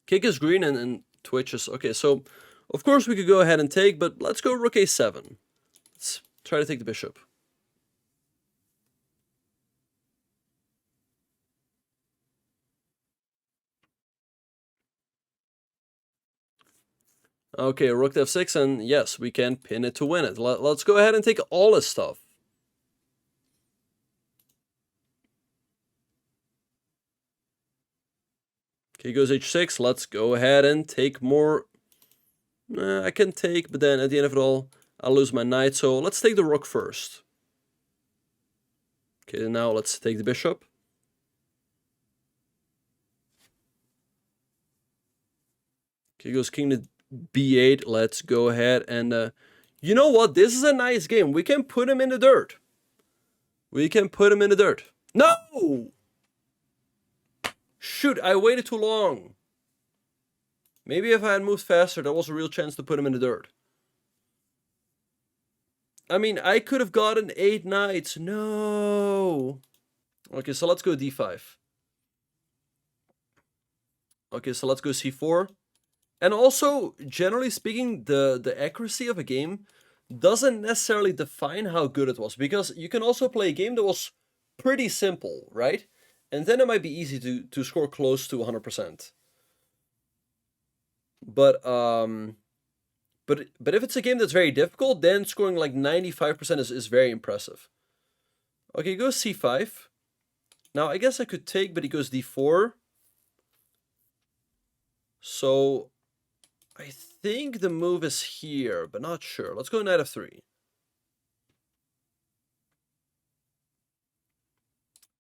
Kick is green and Twitch is... Okay, so of course we could go ahead and take, but let's go rook a7. Let's try to take the bishop. Okay, rook to f6, and yes, we can pin it to win it. Let's go ahead and take all this stuff. Okay, goes h6. Let's go ahead and take more. I can take, but then at the end of it all, I'll lose my knight. So let's take the rook first. Okay, now let's take the bishop. Okay, goes king to b8. Let's go ahead and... you know what? This is a nice game. We can put him in the dirt. We can put him in the dirt. No! Shoot, I waited too long. Maybe if I had moved faster, there was a real chance to put him in the dirt. I mean, I could have gotten 8 knights. No. Okay, so let's go d5. Okay, so let's go c4. And also, generally speaking, the accuracy of a game doesn't necessarily define how good it was. Because you can also play a game that was pretty simple, right? And then it might be easy to score close to 100%. But if it's a game that's very difficult, then scoring like 95% is very impressive. Okay, he goes c5. Now, I guess I could take, but he goes d4. So, I think the move is here, but not sure. Let's go knight f3.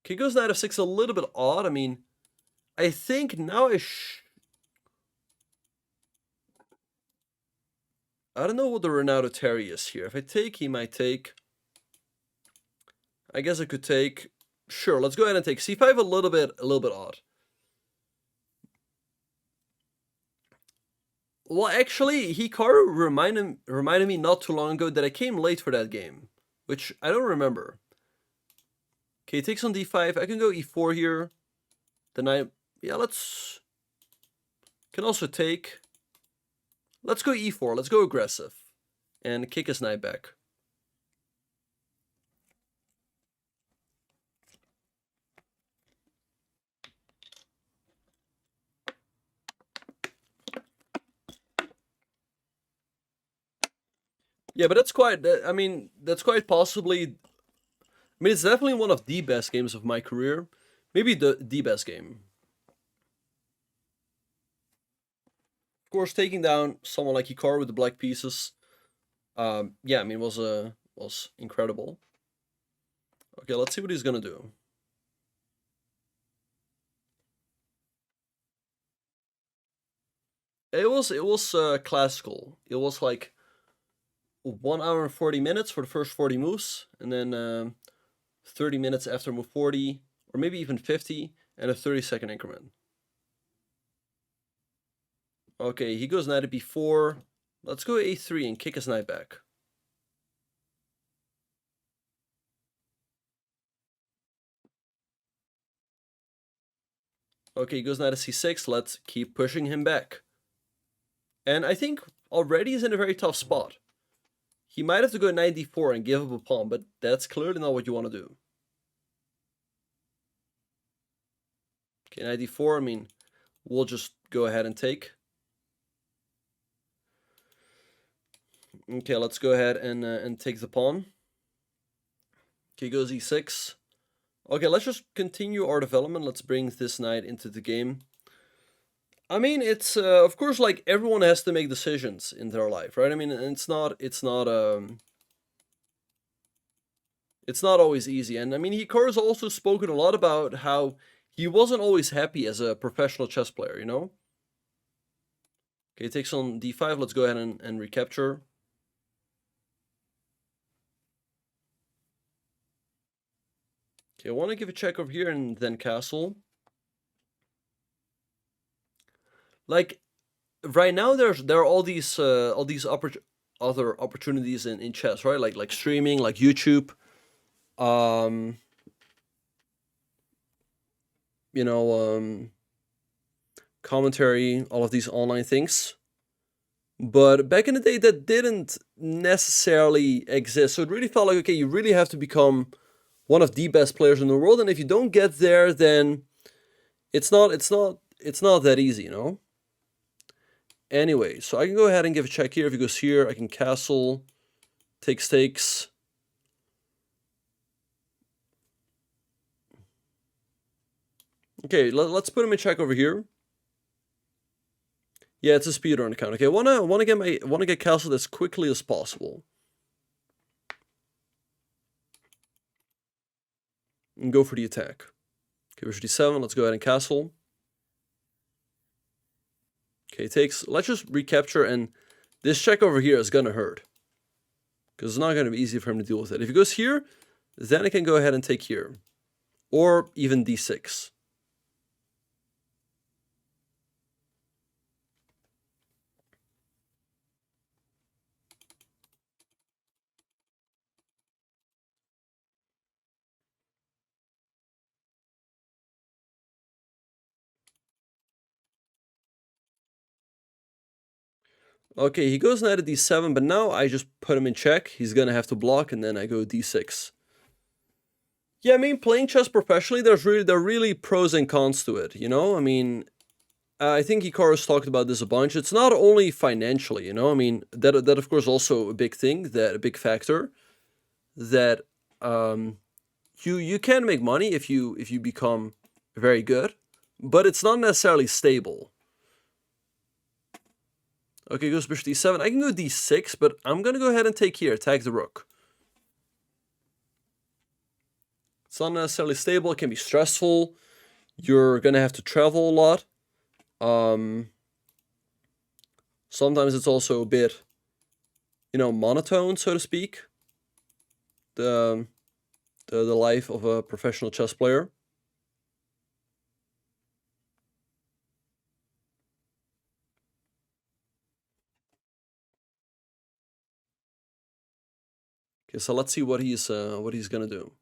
Okay, goes knight f6, a little bit odd. I mean, I think now I don't know what the Renato Terry is here. If I take, he might take. I guess I could take. Sure, let's go ahead and take c5. A little bit odd. Well, actually, Hikaru reminded me not too long ago that I came late for that game, which I don't remember. Okay, takes on d5. I can go e4 here. Then let's... Can also take... Let's go e4. Let's go aggressive. And kick his knight back. Yeah, but that's quite... I mean, that's quite possibly... I mean, it's definitely one of the best games of my career. Maybe the best game. Of course, taking down someone like Hikaru with the black pieces, yeah, I mean, was incredible. Okay, let's see what he's gonna do. It was classical. It was like 1 hour and 40 minutes for the first 40 moves, and then 30 minutes after move 40, or maybe even 50, and a 30-second increment. Okay, he goes knight to b4. Let's go a3 and kick his knight back. Okay, he goes knight to c6. Let's keep pushing him back. And I think already he's in a very tough spot. He might have to go knight d4 and give up a pawn, but that's clearly not what you want to do. Okay, knight d4, I mean, we'll just go ahead and take. Okay, let's go ahead and take the pawn. Okay, goes e6. Okay, let's just continue our development. Let's bring this knight into the game. I mean, it's of course, like, everyone has to make decisions in their life, right? I mean, it's not It's not always easy. And I mean, Hikaru's also spoken a lot about how he wasn't always happy as a professional chess player, you know? Okay, it takes on d5. Let's go ahead and recapture. Okay, I want to give a check over here and then castle. Like, right now there are all these other opportunities in chess, right? Like streaming, like YouTube. You know, commentary, all of these online things. But back in the day, that didn't necessarily exist. So it really felt like, okay, you really have to become one of the best players in the world, and if you don't get there, then it's not that easy, you know. Anyway, so I can go ahead and give a check here. If he goes here, I can castle, take stakes. Okay, let's put him in check over here. Yeah, it's a speedrun account. Okay, I wanna get castled as quickly as possible. And go for the attack. Okay, bishop d7. Let's go ahead and castle. Okay, takes. Let's just recapture, and this check over here is gonna hurt because it's not gonna be easy for him to deal with it. If he goes here, then I can go ahead and take here, or even d6. Okay, he goes knight to d7, but now I just put him in check. He's gonna have to block, and then I go d6. Yeah, I mean, playing chess professionally, there are really pros and cons to it, you know? I mean, I think Hikaru's talked about this a bunch. It's not only financially, you know? I mean, that of course also a big thing, a big factor, that you can make money if you become very good, but it's not necessarily stable. Okay, goes bishop d7. I can go d6, but I'm gonna go ahead and take here, attack the rook. It's not necessarily stable. It can be stressful. You're gonna have to travel a lot. Sometimes it's also a bit, you know, monotone, so to speak. The life of a professional chess player. Okay, so let's see what he's gonna do.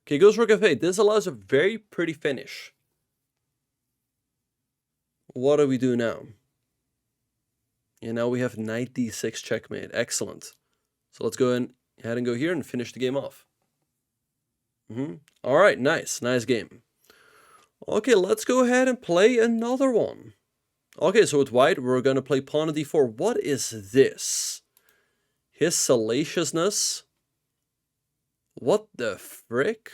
Okay, goes rook f8. This allows a very pretty finish. What do we do now? And now we have knight d6 checkmate. Excellent. So let's go ahead and go here and finish the game off. All right, nice game. Okay, let's go ahead and play another one. Okay, so with white, we're gonna play pawn to d4. What is this? His salaciousness? What the frick?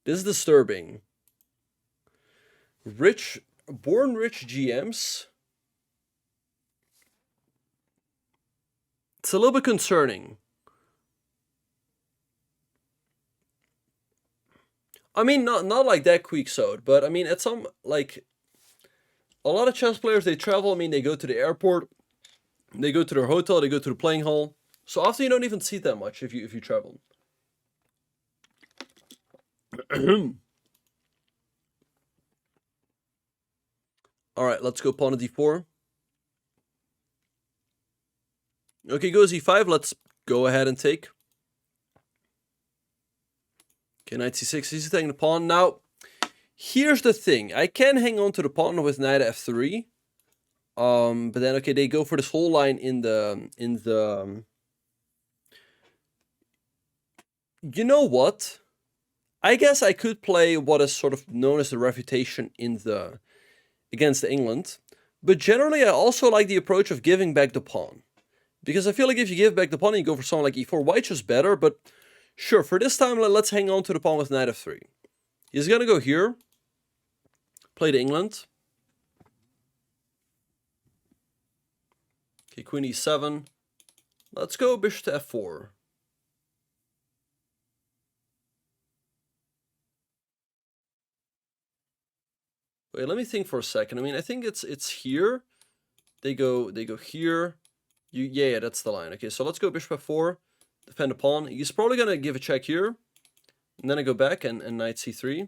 This is disturbing. Born rich GMs? It's a little bit concerning. I mean, not like that quick-sewed, but I mean, at some, like, a lot of chess players, they travel. I mean, they go to the airport, they go to their hotel, they go to the playing hall. So often you don't even see that much if you travel. All right, let's go pawn to d4. Okay, goes e5. Let's go ahead and take. Okay, knight c6. He's taking the pawn. Now, here's the thing. I can hang on to the pawn with knight f3. But then, okay, they go for this whole line in the you know what? I guess I could play what is sort of known as the refutation against England. But generally, I also like the approach of giving back the pawn. Because I feel like if you give back the pawn and you go for something like e4, white's just better. But sure, for this time, let's hang on to the pawn with knight f3. He's going to go here. Play to England. Okay, queen e7. Let's go bishop to f4. Wait, let me think for a second. I mean, I think it's here. They go here. Yeah, that's the line. Okay, so let's go bishop f4, defend a pawn. He's probably gonna give a check here, and then I go back and knight c3.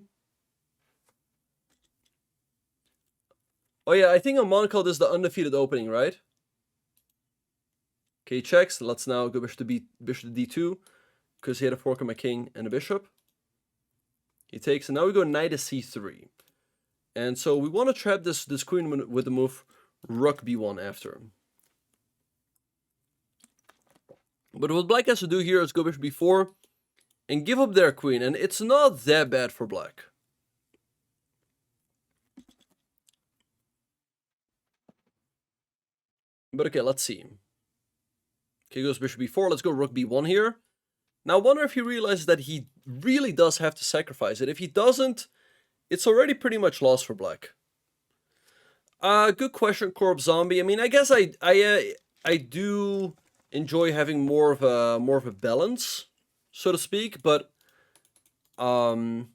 Oh yeah, I think on Monaco this is the undefeated opening, right? Okay, he checks. Let's now go bishop to d2, because he had a fork on my king and a bishop. He takes, and now we go knight to c3. And so we want to trap this queen with the move rook b1 after. But what black has to do here is go bishop b4 and give up their queen, and it's not that bad for black. But okay, let's see. Okay, goes bishop b4. Let's go rook b1 here. Now I wonder if he realizes that he really does have to sacrifice it. If he doesn't, it's already pretty much lost for black. Good question, Corp Zombie. I mean, I guess I do enjoy having more of a balance, so to speak. But okay,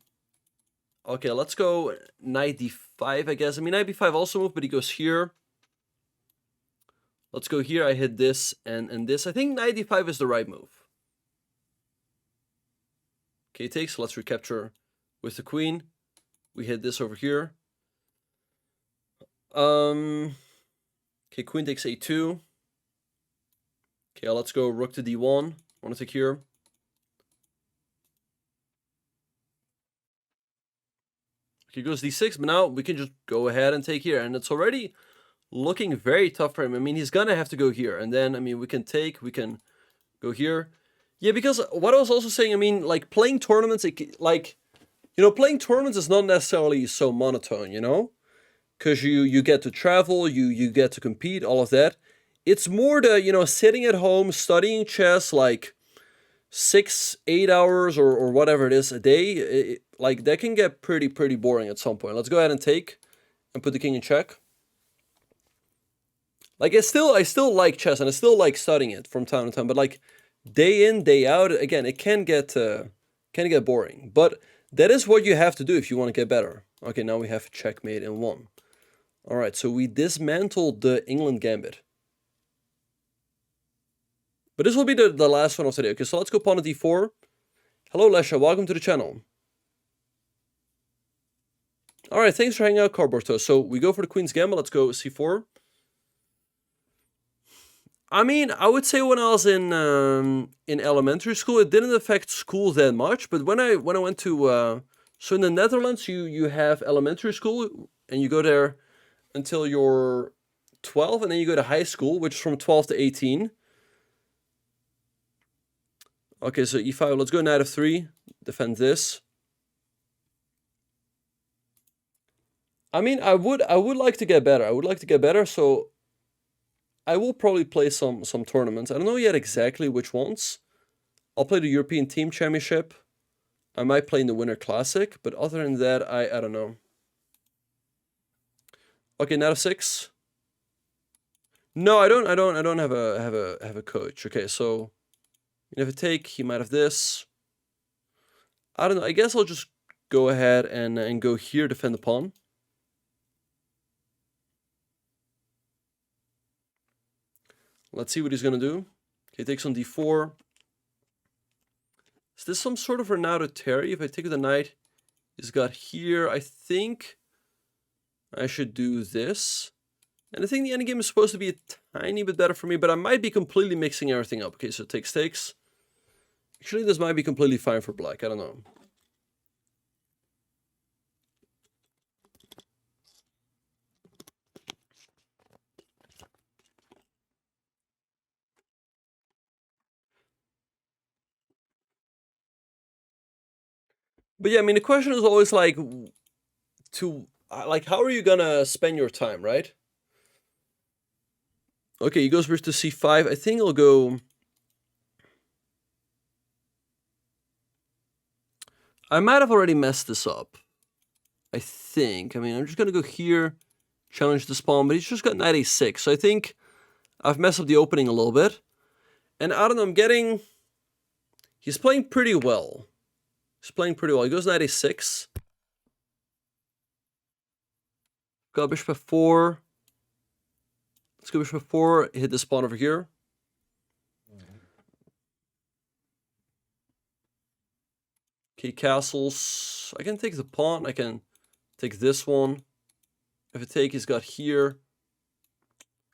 let's go knight d5. I guess. I mean, knight b5 also move, but he goes here. Let's go here. I hit this and this. I think knight d5 is the right move. Okay, takes. Let's recapture with the queen. We hit this over here. Okay, queen takes a2. Okay, let's go rook to d1. I want to take here. Okay, goes d6, but now we can just go ahead and take here. And it's already looking very tough for him. I mean, he's gonna have to go here. And then, I mean, we can go here. Yeah, because what I was also saying, I mean, like, playing tournaments, playing tournaments is not necessarily so monotone, you know? Because you get to travel, you get to compete, all of that. It's more the, sitting at home, studying chess, like 6-8 hours or whatever it is a day. Like, that can get pretty boring at some point. Let's go ahead and take and put the king in check. Like, I still like chess, and I still like studying it from time to time, but like, day in, day out, again, it can get boring. But that is what you have to do if you want to get better. Okay, now we have checkmate in 1. All right, so we dismantled the Englund Gambit. But this will be the last one of today. Okay, so let's go pawn to d4. Hello, Lesha. Welcome to the channel. All right, thanks for hanging out, Carborto. So we go for the Queen's Gambit. Let's go c4. I mean, I would say when I was in elementary school, it didn't affect school that much. But when I went to so in the Netherlands, you have elementary school, and you go there until you're 12, and then you go to high school, which is from 12 to 18. Okay, so e5. Let's go knight f3. Defend this. I mean, I would like to get better. I would like to get better, so I will probably play some tournaments. I don't know yet exactly which ones. I'll play the European Team Championship. I might play in the Winter Classic, but other than that, I don't know. Okay, knight f6. No, I don't have a coach. Okay, so if I take, he might have this. I don't know. I guess I'll just go ahead and go here, defend the pawn. Let's see what he's gonna do. Okay, takes on d4. Is this some sort of Renato Terry? If I take the knight, he's got here. I think I should do this. And I think the endgame is supposed to be a tiny bit better for me, but I might be completely mixing everything up. Okay, so takes. Actually, this might be completely fine for black. I don't know. But yeah, I mean, the question is always like, how are you gonna spend your time, right? Okay, he goes first to c5. I think I'll go. I might have already messed this up. I think. I mean, I'm just gonna go here, challenge the pawn, but he's just got knight a6. So I think I've messed up the opening a little bit. And I don't know, he's playing pretty well. He's playing pretty well. He goes knight a6. Got bishop f4. Let's go bishop f4, hit this pawn over here. Okay, castles. I can take the pawn. I can take this one. If I take, he's got here.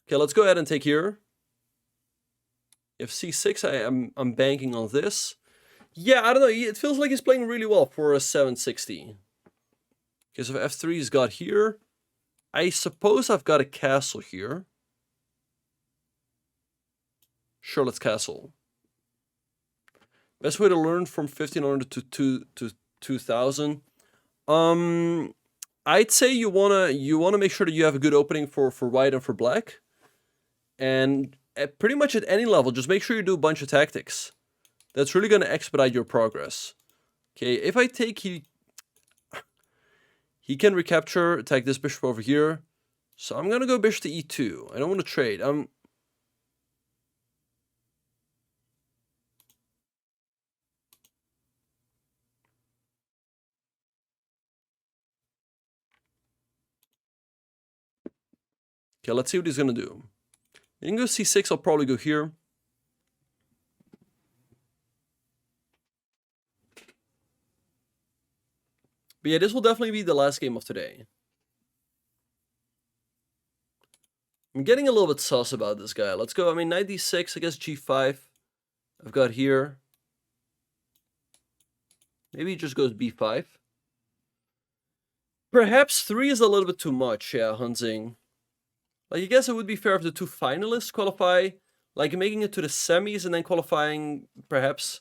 Okay, let's go ahead and take here. If c6, I'm banking on this. Yeah, I don't know. It feels like he's playing really well for a 760. Okay, so f3 he's got here. I suppose I've got a castle here. Sure, let's castle. Best way to learn from 1500 to 2000. I'd say you wanna make sure that you have a good opening for white and for black. And pretty much at any level, just make sure you do a bunch of tactics. That's really gonna expedite your progress. Okay, if I take he can recapture, attack this bishop over here. So I'm gonna go bishop to e2. I don't want to trade. Okay, let's see what he's gonna do. He can go c6, I'll probably go here. But yeah, this will definitely be the last game of today. I'm getting a little bit sus about this guy. Let's go, knight d6, I guess g5. I've got here. Maybe he just goes b5. Perhaps 3 is a little bit too much, yeah, Hunzing. Like, I guess it would be fair if the 2 finalists qualify. Like, making it to the semis and then qualifying, perhaps,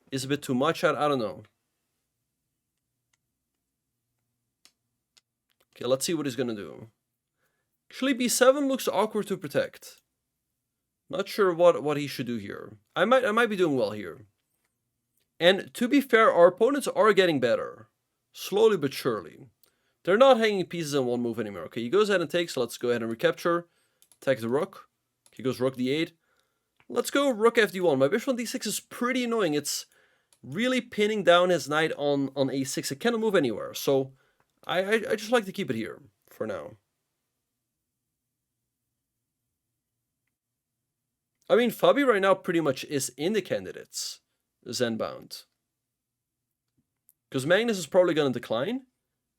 is a bit too much. I don't know. Okay, let's see what he's gonna do. Actually, b7 looks awkward to protect. Not sure what he should do here. I might be doing well here. And to be fair, our opponents are getting better. Slowly but surely. They're not hanging pieces in one move anymore. Okay, he goes ahead and takes. So let's go ahead and recapture. Attack the rook. He goes rook d8. Let's go rook fd1. My bishop on d6 is pretty annoying. It's really pinning down his knight on a6. It cannot move anywhere. So I just like to keep it here for now. Fabi right now pretty much is in the candidates. Zenbound. Because Magnus is probably going to decline.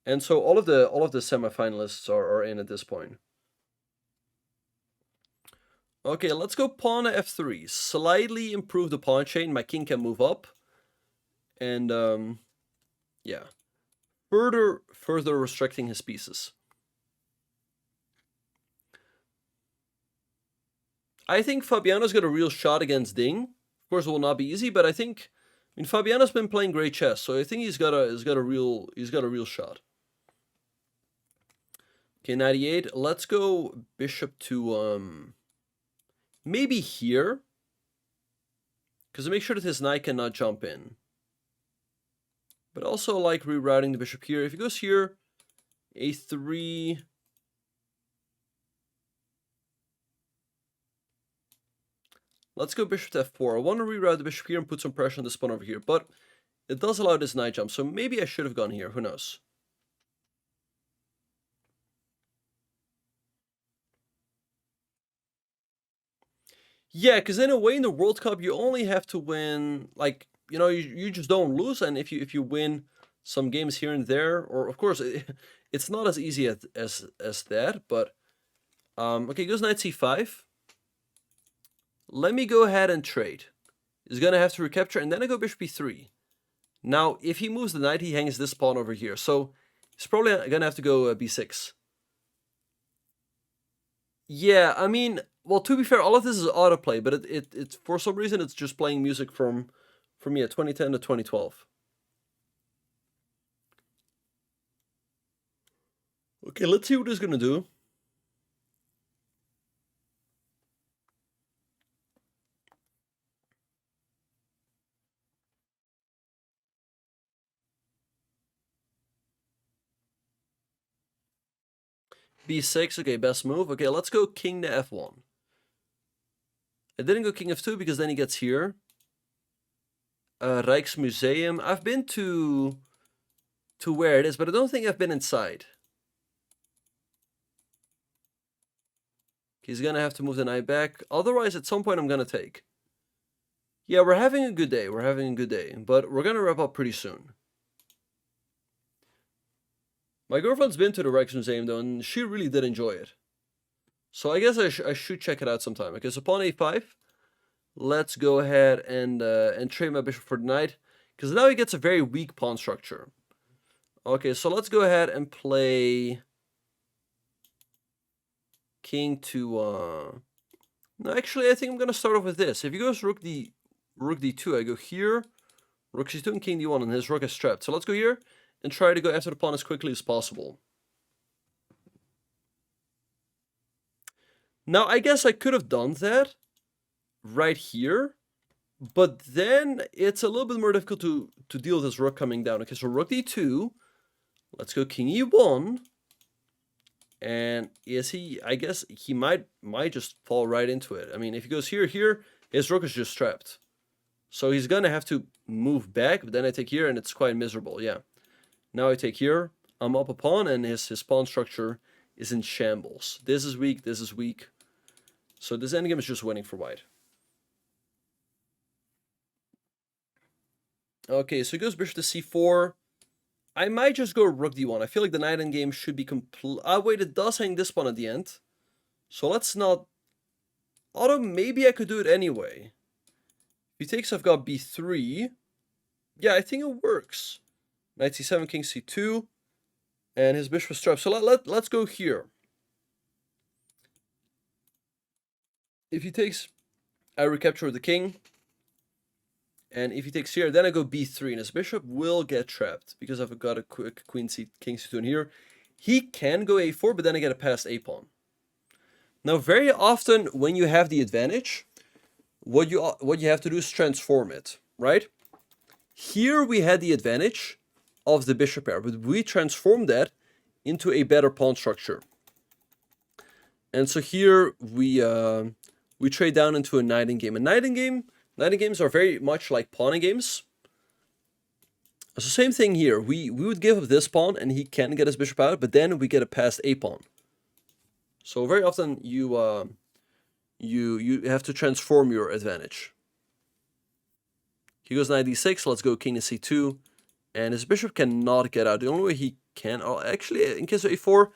And so all of the semifinalists are in at this point. Okay, let's go pawn to f3. Slightly improve the pawn chain. My king can move up. And yeah. Further restricting his pieces. I think Fabiano's got a real shot against Ding. Of course, it will not be easy, but I think Fabiano's been playing great chess, so I think he's got a real shot. Okay, 98. Let's go bishop to maybe here, because to make sure that his knight cannot jump in. But also like rerouting the bishop here. If he goes here, a3. Let's go bishop to f4. I want to reroute the bishop here and put some pressure on this pawn over here, but it does allow this knight jump, so maybe I should have gone here. Who knows? Yeah, because in a way in the World Cup, you only have to win, like, you just don't lose, and if you win some games here and there, or of course, it's not as easy as that, but, okay, goes knight c5. Let me go ahead and trade. He's going to have to recapture, and then I go bishop b3. Now, if he moves the knight, he hangs this pawn over here. So he's probably going to have to go b6. Yeah, well, to be fair, all of this is autoplay, but it's for some reason, it's just playing music from 2010 to 2012. Okay, let's see what he's going to do. b6, okay, best move. Okay, let's go king to f1. I didn't go king f2 because then he gets here. Rijksmuseum. I've been to where it is, but I don't think I've been inside. He's gonna have to move the knight back. Otherwise, at some point, I'm gonna take. Yeah, we're having a good day. We're having a good day. But we're gonna wrap up pretty soon. My girlfriend's been to the Rijksmuseum, though, and she really did enjoy it. So I guess I should check it out sometime. Okay, so pawn a5. Let's go ahead and trade my bishop for the knight. Because now he gets a very weak pawn structure. Okay, so let's go ahead and play king to... No, actually, I think I'm going to start off with this. If he goes rook d2, I go here, rook c2 and king d1, and his rook is trapped. So let's go here and try to go after the pawn as quickly as possible. Now, I guess I could have done that right here, but then it's a little bit more difficult to deal with this rook coming down. Okay, so rook d2, let's go king e1, and is he, I guess he might just fall right into it. I mean, if he goes here, his rook is just trapped. So he's gonna have to move back, but then I take here and it's quite miserable, yeah. Now I take here, I'm up a pawn, and his pawn structure is in shambles. This is weak, this is weak. So this endgame is just winning for white. Okay, so he goes bishop to c4. I might just go rook d1. I feel like the knight endgame should be complete. Ah, wait, it does hang this pawn at the end. So let's not... Although maybe I could do it anyway. If he takes, I've got b3. Yeah, I think it works. Knight c7, king c2. And his bishop is trapped. So let's go here. If he takes, I recapture the king. And if he takes here, then I go b3, and his bishop will get trapped because I've got a quick queen c, king c2 in here. He can go a4, but then I get a passed a pawn. Now, very often when you have the advantage, what you have to do is transform it, right? Here we had the advantage of the bishop pair, but we transformed that into a better pawn structure. And so here we trade down into a knight endgame. A knight endgame. Knight games are very much like pawning games. So same thing here. We would give up this pawn and he can get his bishop out, but then we get a passed a pawn. So very often you have to transform your advantage. He goes knight d6. Let's go king to c2, and his bishop cannot get out. The only way he can, actually, in case of a4,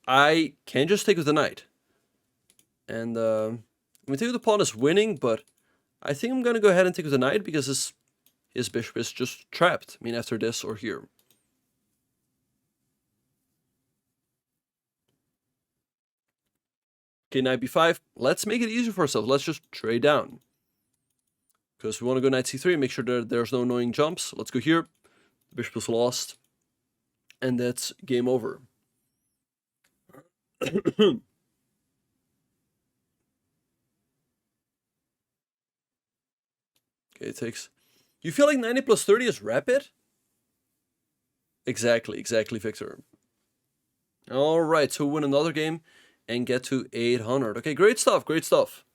I can just take with the knight. And I mean, take with the pawn is winning, but I think I'm going to go ahead and take with the knight because his bishop is just trapped. I mean, after this or here. Okay, knight b5. Let's make it easier for ourselves. Let's just trade down. Because we want to go knight c3 and make sure that there's no annoying jumps. Let's go here. The bishop is lost. And that's game over. Okay, it takes... You feel like 90 plus 30 is rapid? Exactly, Victor. Alright, so win another game and get to 800. Okay, great stuff, great stuff.